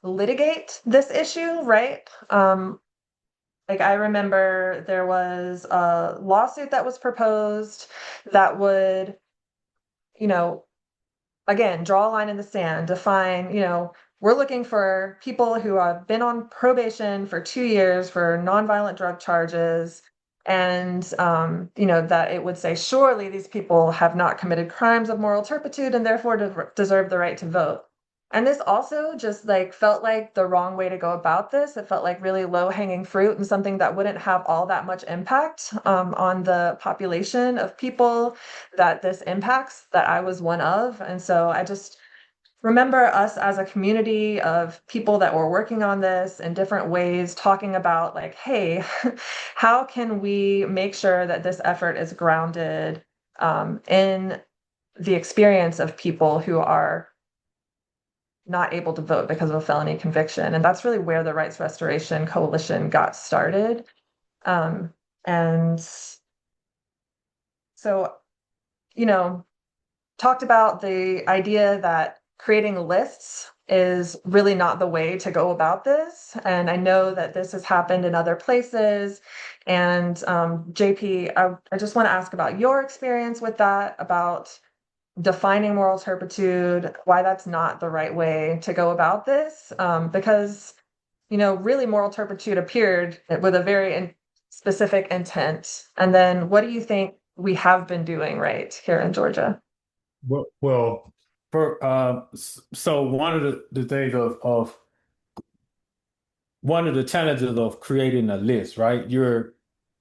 litigate this issue, right? I remember there was a lawsuit that was proposed that would, again, draw a line in the sand, define, we're looking for people who have been on probation for 2 years for nonviolent drug charges. And, that it would say, surely these people have not committed crimes of moral turpitude and therefore deserve the right to vote. And this also just felt like the wrong way to go about this. It felt like really low hanging fruit and something that wouldn't have all that much impact on the population of people that this impacts, that I was one of. And so I just remember us as a community of people that were working on this in different ways, talking about hey, how can we make sure that this effort is grounded in the experience of people who are not able to vote because of a felony conviction. And that's really where the Rights Restoration Coalition got started. And so, talked about the idea that creating lists is really not the way to go about this. And I know that this has happened in other places. And JP, I just want to ask about your experience with that, about defining moral turpitude, why that's not the right way to go about this. Because, really moral turpitude appeared with a very specific intent. And then what do you think we have been doing right here in Georgia? Well, so one of the things of one of the challenges of creating a list, right? You're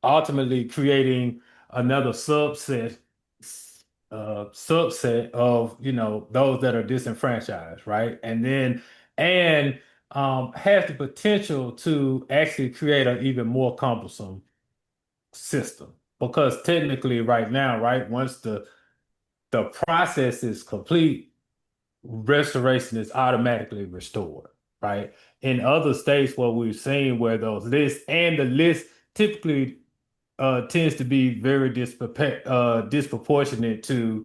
ultimately creating another subset of those that are disenfranchised, right? And has the potential to actually create an even more cumbersome system because technically right now, right, once the process is complete, restoration is automatically restored, right? In other states, what we've seen where those lists and the list typically tends to be very disproportionate to,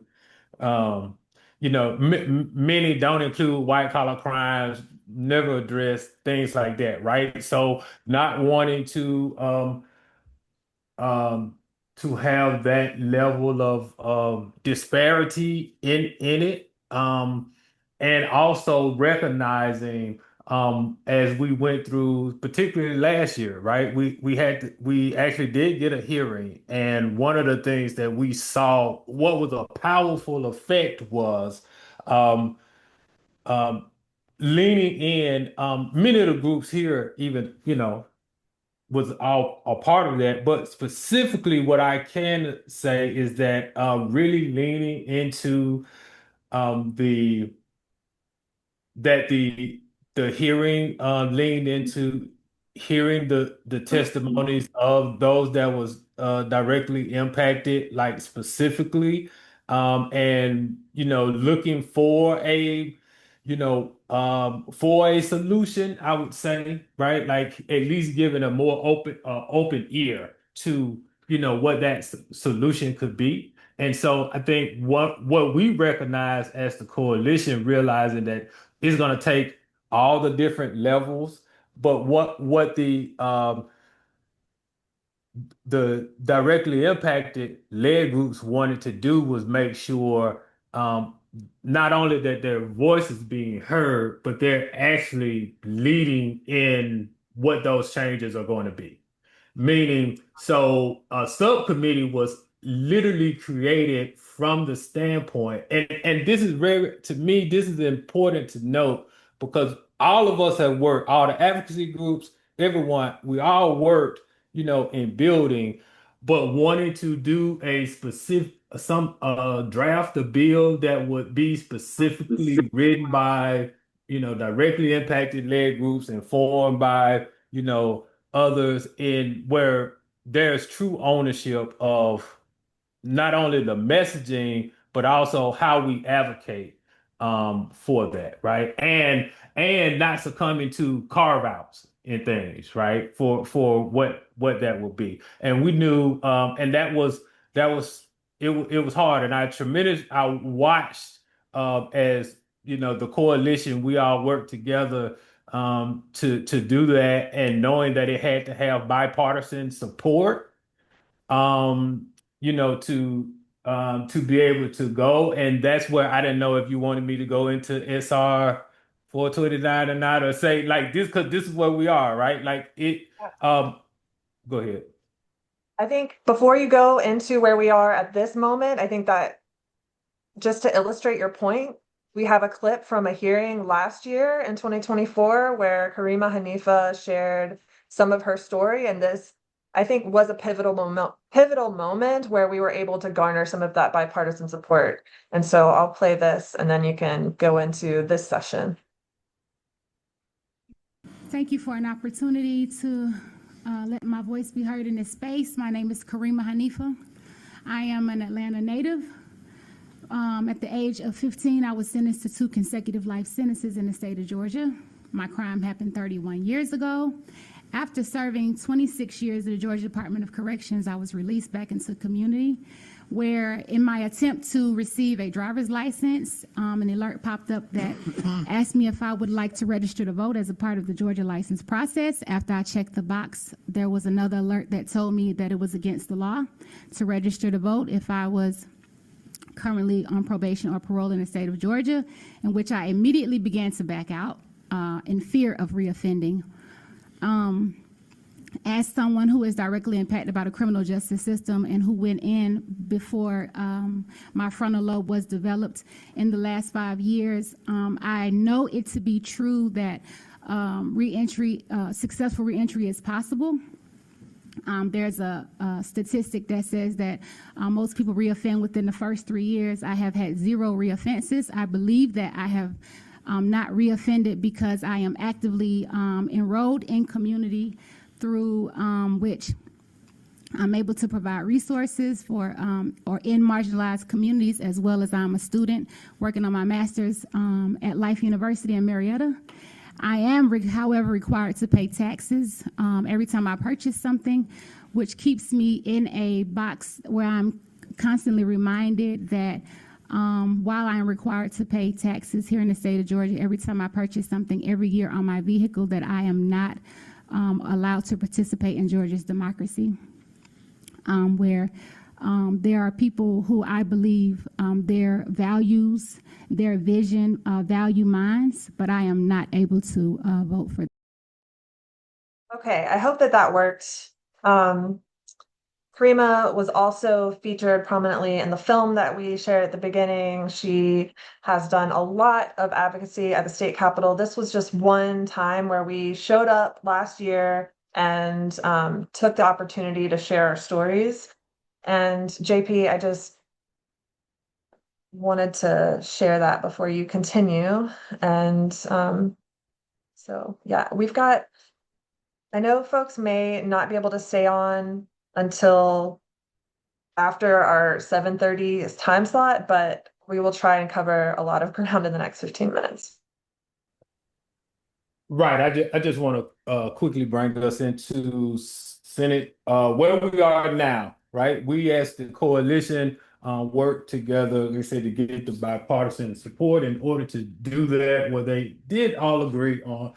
many don't include white collar crimes, never address things like that, right? So not wanting to have that level of disparity in it, and also recognizing as we went through, particularly last year, right? We actually did get a hearing, and one of the things that we saw, what was a powerful effect was um, um, leaning in. Many of the groups here, even was all a part of that. But specifically, what I can say is that really leaning into the that the hearing leaned into hearing the testimonies of those that was directly impacted, like specifically, and looking for a solution, I would say, right? Like at least giving a more open ear to what that solution could be. And so I think what we recognize as the coalition, realizing that it's going to take all the different levels. But what the directly impacted lead groups wanted to do was make sure not only that their voice is being heard, but they're actually leading in what those changes are going to be. Meaning, so a subcommittee was literally created from the standpoint, and this is very, to me, this is important to note because all of us have worked, all the advocacy groups, everyone, we all worked, in building, but wanting to do a specific, some draft a bill that would be specifically written by, directly impacted led groups, informed by, others, in where there's true ownership of not only the messaging but also how we advocate for that, right? And not succumbing to carve outs and things, right? For what that will be. And we knew, and it was hard. And I watched as the coalition, we all worked together to do that, and knowing that it had to have bipartisan support, um, to be able to go. And that's where I didn't know if you wanted me to go into SR 429 or not, or say like this, because this is where we are, right? Like it, go ahead. I think before you go into where we are at this moment, I think that just to illustrate your point, we have a clip from a hearing last year in 2024 where Karima Hanifa shared some of her story, and this, I think, was a pivotal moment where we were able to garner some of that bipartisan support. And so I'll play this and then you can go into this session. Thank you for an opportunity to let my voice be heard in this space. My name is Karima Hanifa. I am an Atlanta native. At the age of 15, I was sentenced to 2 consecutive life sentences in the state of Georgia. My crime happened 31 years ago. After serving 26 years at the Georgia Department of Corrections, I was released back into the community, where in my attempt to receive a driver's license, an alert popped up that asked me if I would like to register to vote as a part of the Georgia license process. After I checked the box, there was another alert that told me that it was against the law to register to vote if I was currently on probation or parole in the state of Georgia, in which I immediately began to back out in fear of reoffending. As someone who is directly impacted by the criminal justice system and who went in before my frontal lobe was developed in the last 5 years, I know it to be true that successful reentry is possible. There's a statistic that says that most people reoffend within the first 3 years. I have had 0 reoffenses. I believe that I have not reoffended because I am actively enrolled in community, through which I'm able to provide resources for or in marginalized communities, as well as I'm a student working on my master's at Life University in Marietta. I am, however, required to pay taxes every time I purchase something, which keeps me in a box where I'm constantly reminded that while I am required to pay taxes here in the state of Georgia every time I purchase something every year on my vehicle, that I am not allowed to participate in Georgia's democracy, where there are people who I believe their values, their vision, value mines, but I am not able to vote for them. Okay, I hope that worked. Karima was also featured prominently in the film that we shared at the beginning. She has done a lot of advocacy at the state capitol. This was just one time where we showed up last year and took the opportunity to share our stories. And JP, I just wanted to share that before you continue. And so, yeah, we've got, I know folks may not be able to stay on until after our 7:30 time slot, but we will try and cover a lot of ground in the next 15 minutes. Right. I just want to quickly bring us into Senate, where we are now, right? We as the coalition worked together, like I said, to get the bipartisan support. In order to do that, what they did all agree on,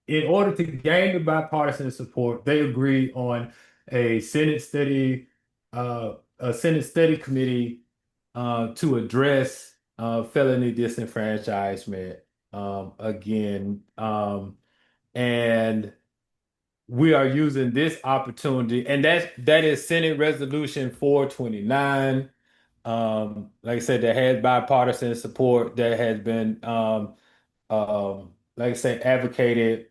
in order to gain the bipartisan support, they agreed on a Senate study, a Senate study committee to address felony disenfranchisement again. And we are using this opportunity, and that is Senate Resolution 429. Like I said, that has bipartisan support, that has been like I said, advocated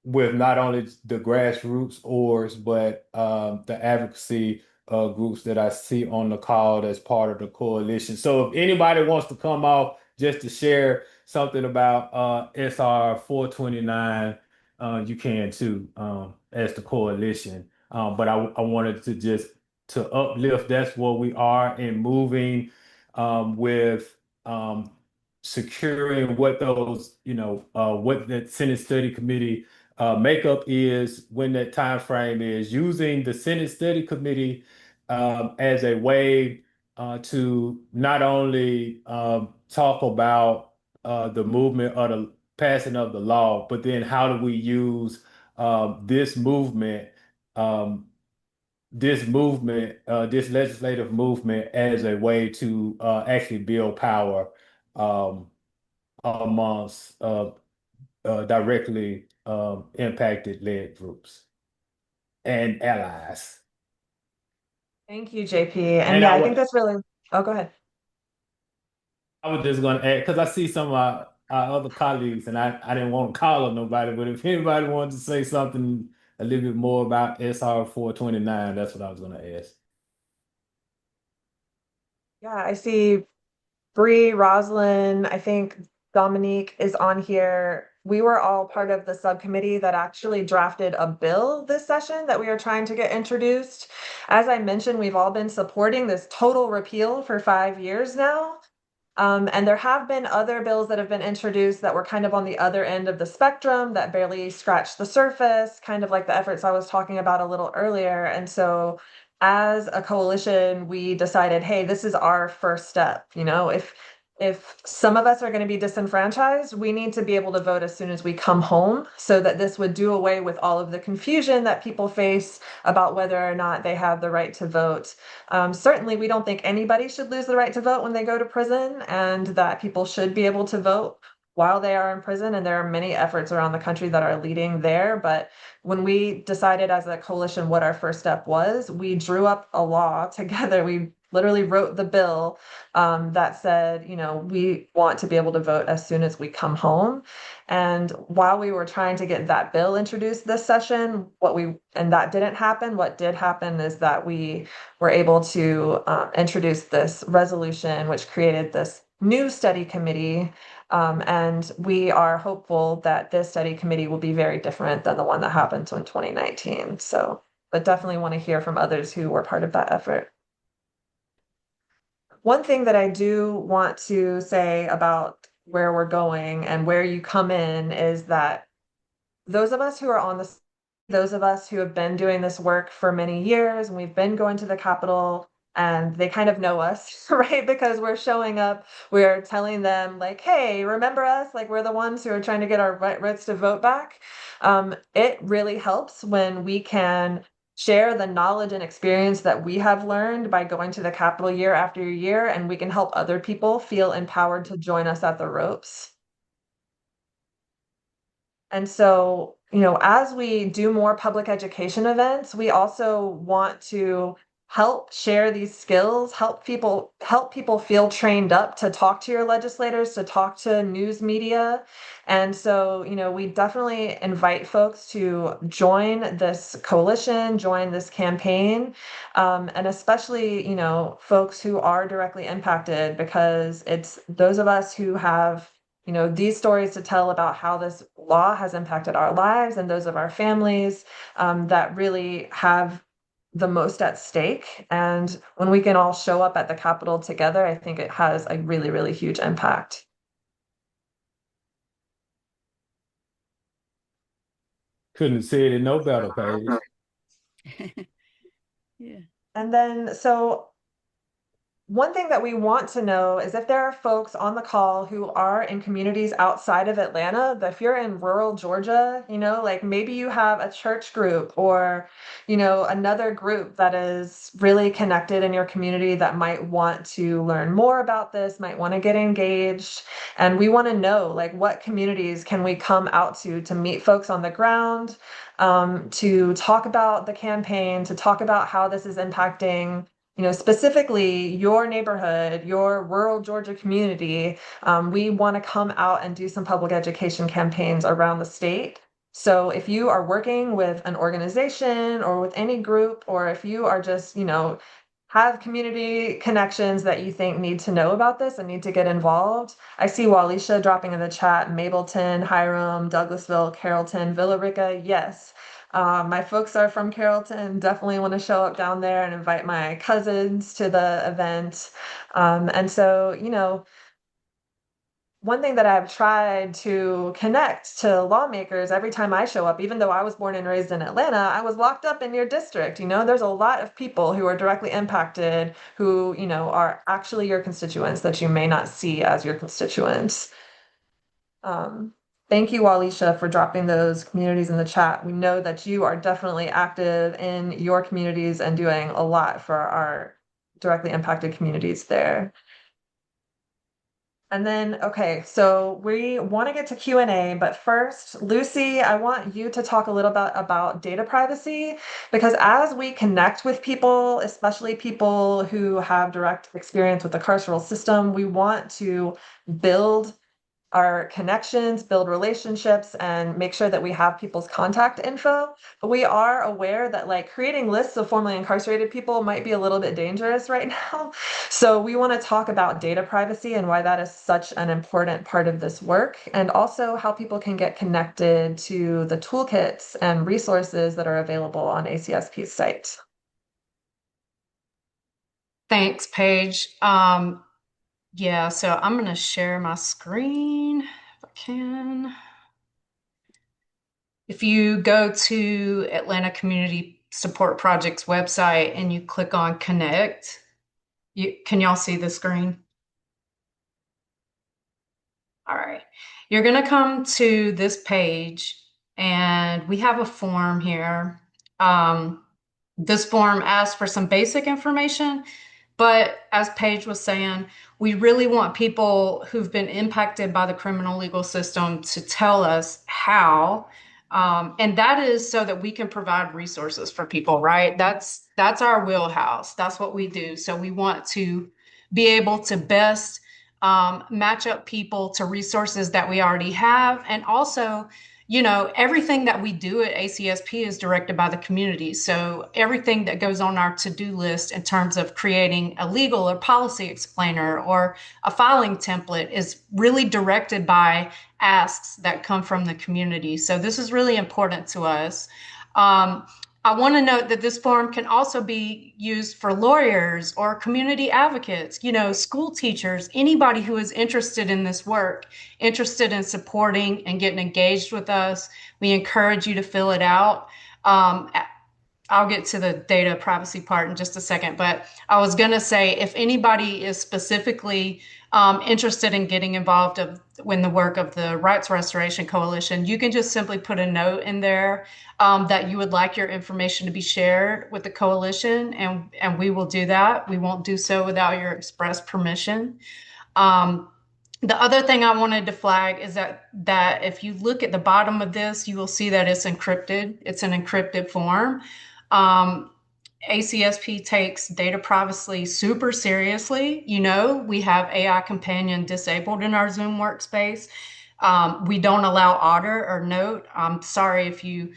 with not only the grassroots orgs, but the advocacy groups that I see on the call as part of the coalition. So if anybody wants to come off just to share something about SR 429, you can too, as the coalition. But I wanted to just to uplift, that's where we are in moving with securing what those, what that Senate Study Committee makeup is, when that time frame is, using the Senate Study Committee as a way to not only talk about the movement of the passing of the law, but then how do we use this movement, this legislative movement as a way to actually build power amongst directly impacted led groups and allies. Thank you, JP. And And yeah, I think that's really, oh, go ahead. I was just going to add, because I see some of our other colleagues, and I didn't want to call on nobody, but if anybody wanted to say something a little bit more about SR 429, that's what I was going to ask. Yeah, I see Bree, Rosalind, I think Dominique is on here. We were all part of the subcommittee that actually drafted a bill this session that we are trying to get introduced. As I mentioned, we've all been supporting this total repeal for 5 years now. And there have been other bills that have been introduced that were kind of on the other end of the spectrum that barely scratched the surface, kind of like the efforts I was talking about a little earlier. And so as a coalition, we decided, hey, this is our first step. If some of us are going to be disenfranchised, we need to be able to vote as soon as we come home, so that this would do away with all of the confusion that people face about whether or not they have the right to vote. Certainly, we don't think anybody should lose the right to vote when they go to prison, and that people should be able to vote while they are in prison. And there are many efforts around the country that are leading there. But when we decided as a coalition what our first step was, we drew up a law together. We literally wrote the bill that said, we want to be able to vote as soon as we come home. And while we were trying to get that bill introduced this session, and that didn't happen, what did happen is that we were able to introduce this resolution, which created this new study committee. And we are hopeful that this study committee will be very different than the one that happened in 2019. So, but definitely want to hear from others who were part of that effort. One thing that I do want to say about where we're going and where you come in is that those of us who are those of us who have been doing this work for many years, and we've been going to the Capitol, and they kind of know us, right? Because we're showing up, we're telling them like, hey, remember us? Like, we're the ones who are trying to get our rights to vote back. It really helps when we can share the knowledge and experience that we have learned by going to the Capitol year after year, and we can help other people feel empowered to join us at the ropes. And so, as we do more public education events, we also want to help share these skills, help people feel trained up to talk to your legislators, to talk to news media. And so, we definitely invite folks to join this coalition, join this campaign, and especially, folks who are directly impacted, because it's those of us who have these stories to tell about how this law has impacted our lives and those of our families that really have the most at stake. And when we can all show up at the Capitol together, I think it has a really, really huge impact. Couldn't have said it no better, Paige. Yeah. And then, so one thing that we want to know is if there are folks on the call who are in communities outside of Atlanta, that if you're in rural Georgia, like maybe you have a church group or, another group that is really connected in your community that might want to learn more about this, might want to get engaged. And we want to know, like, what communities can we come out to meet folks on the ground, to talk about the campaign, to talk about how this is impacting specifically your neighborhood, your rural Georgia community. We want to come out and do some public education campaigns around the state. So if you are working with an organization or with any group, or if you are just, have community connections that you think need to know about this and need to get involved. I see Walisha dropping in the chat, Mableton, Hiram, Douglasville, Carrollton, Villa Rica. Yes. My folks are from Carrollton, definitely want to show up down there and invite my cousins to the event. And so, one thing that I've tried to connect to lawmakers every time I show up, even though I was born and raised in Atlanta, I was locked up in your district. There's a lot of people who are directly impacted who, are actually your constituents that you may not see as your constituents. Thank you, Walisha, for dropping those communities in the chat. We know that you are definitely active in your communities and doing a lot for our directly impacted communities there. And then, okay, so we want to get to Q&A, but first, Lucy, I want you to talk a little bit about data privacy, because as we connect with people, especially people who have direct experience with the carceral system, we want to build our connections, build relationships, and make sure that we have people's contact info. But we are aware that creating lists of formerly incarcerated people might be a little bit dangerous right now. So we want to talk about data privacy and why that is such an important part of this work, and also how people can get connected to the toolkits and resources that are available on ACSP's site. Thanks, Paige. Yeah, so I'm going to share my screen if I can. If you go to Atlanta Community Support Project's website and you click on Connect, can y'all see the screen? All right. You're going to come to this page, and we have a form here. This form asks for some basic information, but as Paige was saying, we really want people who've been impacted by the criminal legal system to tell us how. And that is so that we can provide resources for people, right? That's our wheelhouse. That's what we do. So we want to be able to best match up people to resources that we already have. And also, everything that we do at ACSP is directed by the community. So everything that goes on our to-do list in terms of creating a legal or policy explainer or a filing template is really directed by asks that come from the community. So this is really important to us. I want to note that this form can also be used for lawyers or community advocates, school teachers, anybody who is interested in this work, interested in supporting and getting engaged with us. We encourage you to fill it out. I'll get to the data privacy part in just a second, but I was going to say, if anybody is specifically interested in getting involved in the work of the Rights Restoration Coalition, you can just simply put a note in there that you would like your information to be shared with the coalition, and we will do that. We won't do so without your express permission. The other thing I wanted to flag is that if you look at the bottom of this, you will see that it's encrypted. It's an encrypted form. ACSP takes data privacy super seriously. We have AI Companion disabled in our Zoom workspace. We don't allow otter or note. I'm sorry if you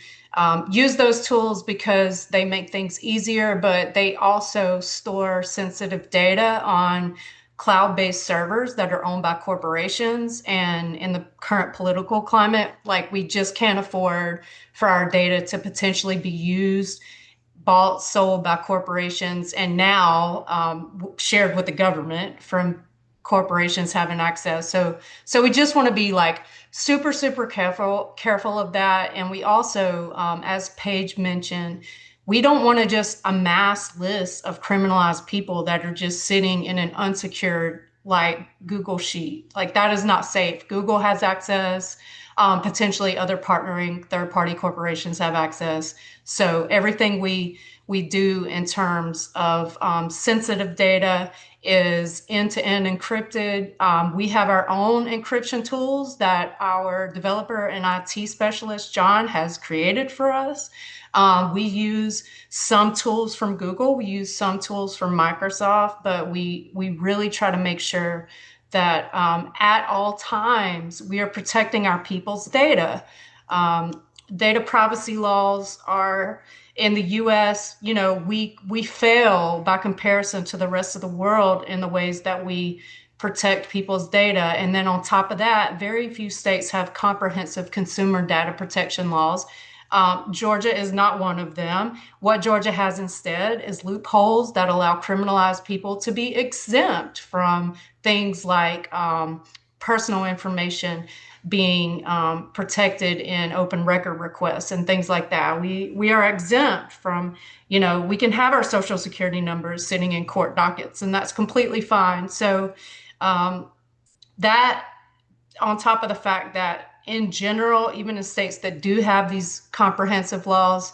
use those tools because they make things easier, but they also store sensitive data on cloud-based servers that are owned by corporations. And in the current political climate, we just can't afford for our data to potentially be used, bought, sold by corporations, and now shared with the government from corporations having access. So we just want to be super, super careful of that. And we also, as Paige mentioned, we don't want to just amass lists of criminalized people that are just sitting in an unsecured like Google sheet. Like that is not safe. Google has access. Potentially other partnering third-party corporations have access. So everything we do in terms of sensitive data is end-to-end encrypted. We have our own encryption tools that our developer and IT specialist, John, has created for us. We use some tools from Google, we use some tools from Microsoft, but we really try to make sure that at all times we are protecting our people's data. Data privacy laws are in the US, you know, we fail by comparison to the rest of the world in the ways that we protect people's data. And then on top of that, very few states have comprehensive consumer data protection laws. Georgia is not one of them. What Georgia has instead is loopholes that allow criminalized people to be exempt from things like personal information being protected in open record requests and things like that. We are exempt from, you know, we can have our social security numbers sitting in court dockets, and that's completely fine. So that, on top of the fact that in general, even in states that do have these comprehensive laws,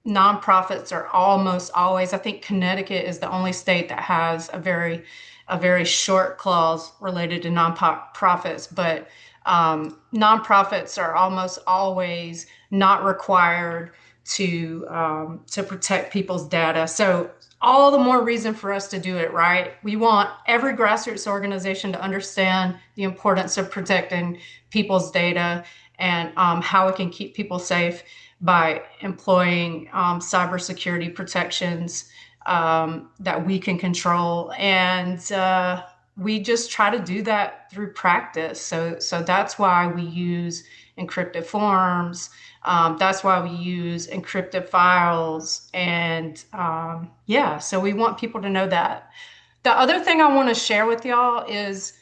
nonprofits are almost always, I think Connecticut is the only state that has a very short clause related to nonprofits, but nonprofits are almost always not required to protect people's data. So all the more reason for us to do it right. We want every grassroots organization to understand the importance of protecting people's data and how it can keep people safe by employing cybersecurity protections that we can control. And we just try to do that through practice. So that's why we use encrypted forms. That's why we use encrypted files. And yeah, so we want people to know that. The other thing I want to share with y'all is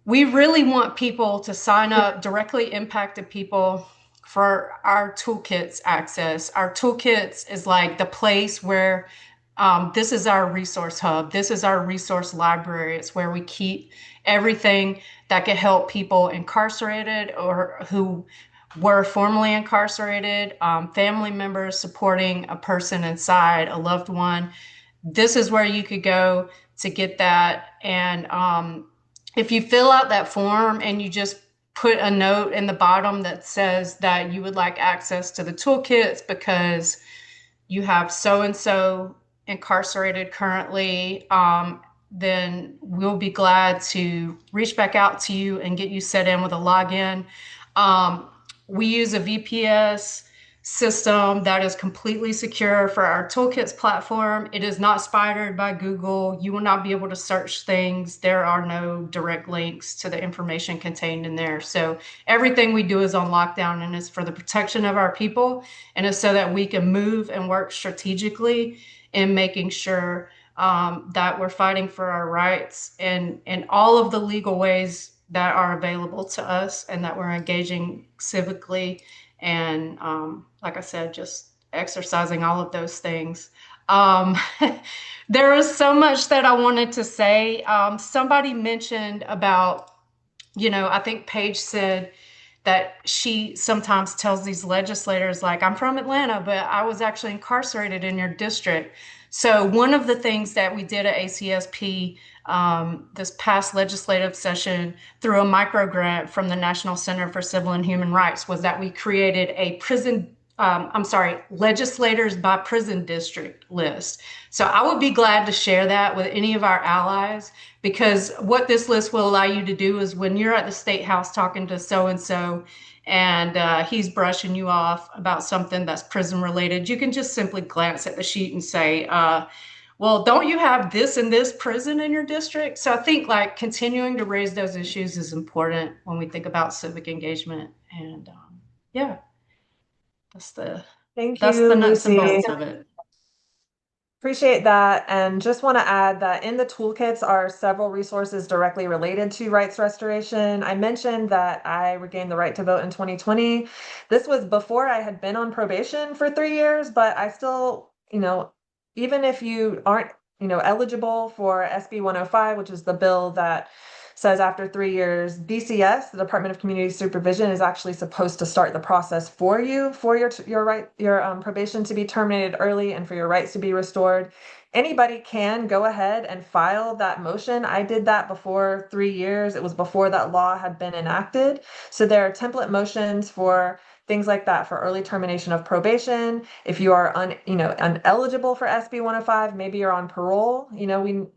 we really want people to sign up, directly impacted people, for our toolkits access. Our toolkits is like the place where this is our resource hub. This is our resource library. It's where we keep everything that can help people incarcerated or who were formerly incarcerated, family members supporting a person inside, a loved one. This is where you could go to get that. And if you fill out that form and you just put a note in the bottom that says that you would like access to the toolkits because you have so-and-so incarcerated currently, then we'll be glad to reach back out to you and get you set in with a login. We use a VPS system that is completely secure for our toolkits platform. It is not spidered by Google. You will not be able to search things. There are no direct links to the information contained in there. So everything we do is on lockdown, and it's for the protection of our people, and it's so that we can move and work strategically in making sure that we're fighting for our rights and all of the legal ways that are available to us, and that we're engaging civically and like I said, just exercising all of those things. There is so much that I wanted to say. Somebody mentioned about, you know, I think Paige said that she sometimes tells these legislators, like, I'm from Atlanta, but I was actually incarcerated in your district. So one of the things that we did at ACSP this past legislative session through a micro grant from the National Center for Civil and Human Rights was that we created a legislators by prison district list. So I would be glad to share that with any of our allies, because what this list will allow you to do is when you're at the State House talking to so-and-so and he's brushing you off about something that's prison related, you can just simply glance at the sheet and say, well, don't you have this and this prison in your district? So I think like continuing to raise those issues is important when we think about civic engagement. And yeah, that's the Thank nuts you, and Lucy. bolts of it. Appreciate that. And just want to add that in the toolkits are several resources directly related to rights restoration. I mentioned that I regained the right to vote in 2020. This was before I had been on probation for 3 years, but I still, even if you aren't, eligible for SB 105, which is the bill that says after 3 years, DCS, the Department of Community Supervision, is actually supposed to start the process for you for your probation to be terminated early and for your rights to be restored. Anybody can go ahead and file that motion. I did that before 3 years. It was before that law had been enacted. So there are template motions for things like that for early termination of probation. If you are ineligible for SB 105, maybe you're on parole.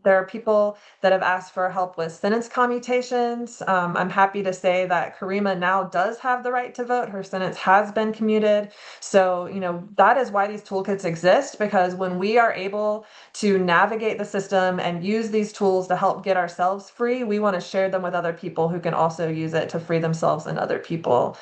There are people that have asked for help with sentence commutations. I'm happy to say that Karima now does have the right to vote. Her sentence has been commuted. So, that is why these toolkits exist, because when we are able to navigate the system and use these tools to help get ourselves free, we want to share them with other people who can also use it to free themselves and other people.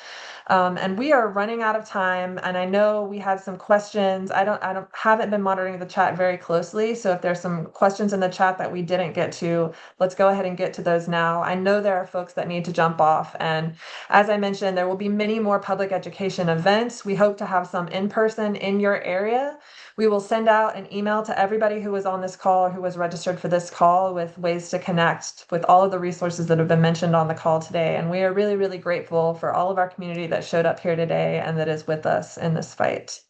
And we are running out of time, and I know we had some questions. Haven't been monitoring the chat very closely, so if there's some questions in the chat that we didn't get to, let's go ahead and get to those now. I know there are folks that need to jump off, and as I mentioned, there will be many more public education events. We hope to have some in person in your area. We will send out an email to everybody who was on this call or who was registered for this call with ways to connect with all of the resources that have been mentioned on the call today. And we are really, really grateful for all of our community that showed up here today and that is with us in this fight.